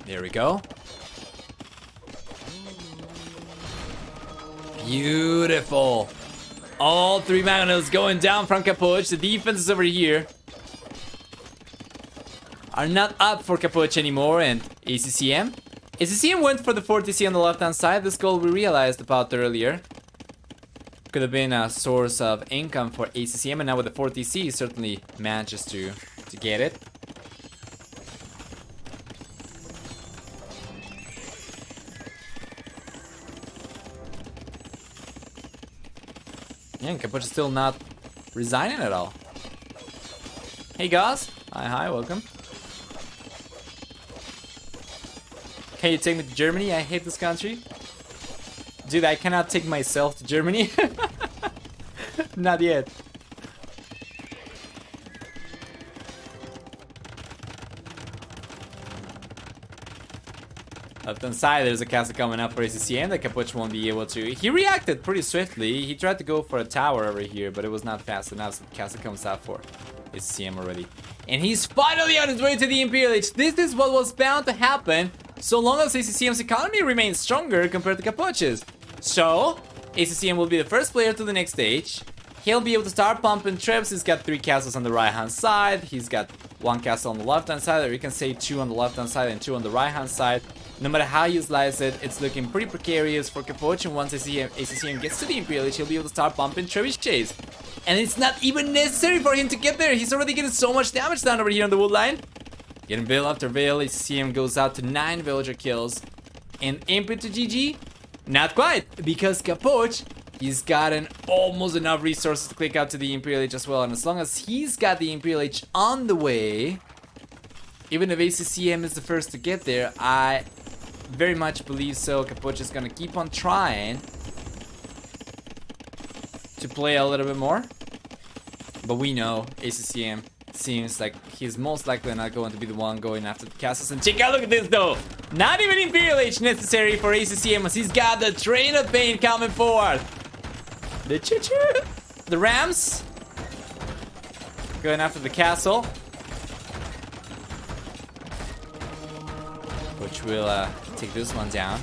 There we go. Beautiful. All 3 magnos going down from Capoch. The defenses over here are not up for Capoch anymore, and ACCM. ACCM went for the 40C on the left-hand side. This goal we realized about earlier. Could have been a source of income for ACCM, and now with the 40C, he certainly manages to get it. Yeah, Capoch is still not resigning at all. Hey guys. Hi, welcome. Can you take me to Germany? I hate this country. Dude, I cannot take myself to Germany. Not yet. Left hand side, there's a castle coming up for ACCM that Capoch won't be able to. He reacted pretty swiftly. He tried to go for a tower over here, but it was not fast enough, so the castle comes out for ACCM already. And he's finally on his way to the Imperial Age. This is what was bound to happen, so long as ACCM's economy remains stronger compared to Capoch's. So, ACCM will be the first player to the next stage. He'll be able to start pumping trips. He's got 3 castles on the right hand side. He's got 1 castle on the left hand side, or you can say 2 on the left hand side and 2 on the right hand side. No matter how you slice it, it's looking pretty precarious for Capoch, and once ACCM gets to the Imperial Age, he'll be able to start bumping trebuchets. And it's not even necessary for him to get there. He's already getting so much damage down over here on the wood line. Getting veil after veil, ACCM goes out to 9 villager kills. And input to GG? Not quite, because Capoch, he's gotten almost enough resources to click out to the Imperial Age as well. And as long as he's got the Imperial Age on the way, even if ACCM is the first to get there, I very much believe so. Capoch is gonna keep on trying to play a little bit more. But we know ACCM seems like he's most likely not going to be the one going after the castles. And check out, look at this though! Not even Imperial Age necessary for ACCM, as he's got the train of pain coming forward. The choo-choo! The Rams going after the castle, which will take this one down.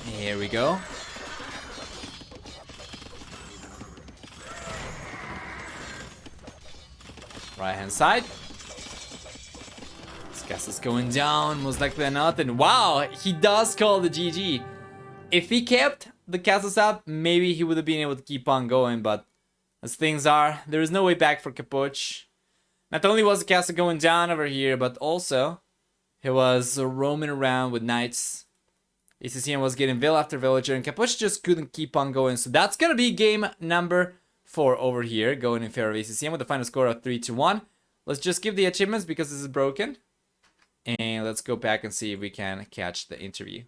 Here we go. Right hand side. This castle's going down, most likely not. And wow, he does call the GG. If he kept the castles up, maybe he would have been able to keep on going, but as things are, there is no way back for Capoch. Not only was the castle going down over here, but also he was roaming around with knights. ACCM was getting vill after villager, and Capoch just couldn't keep on going. So that's gonna be game number 4 over here, going in favor of ACCM with a final score of 3-1. Let's just give the achievements because this is broken. And let's go back and see if we can catch the interview.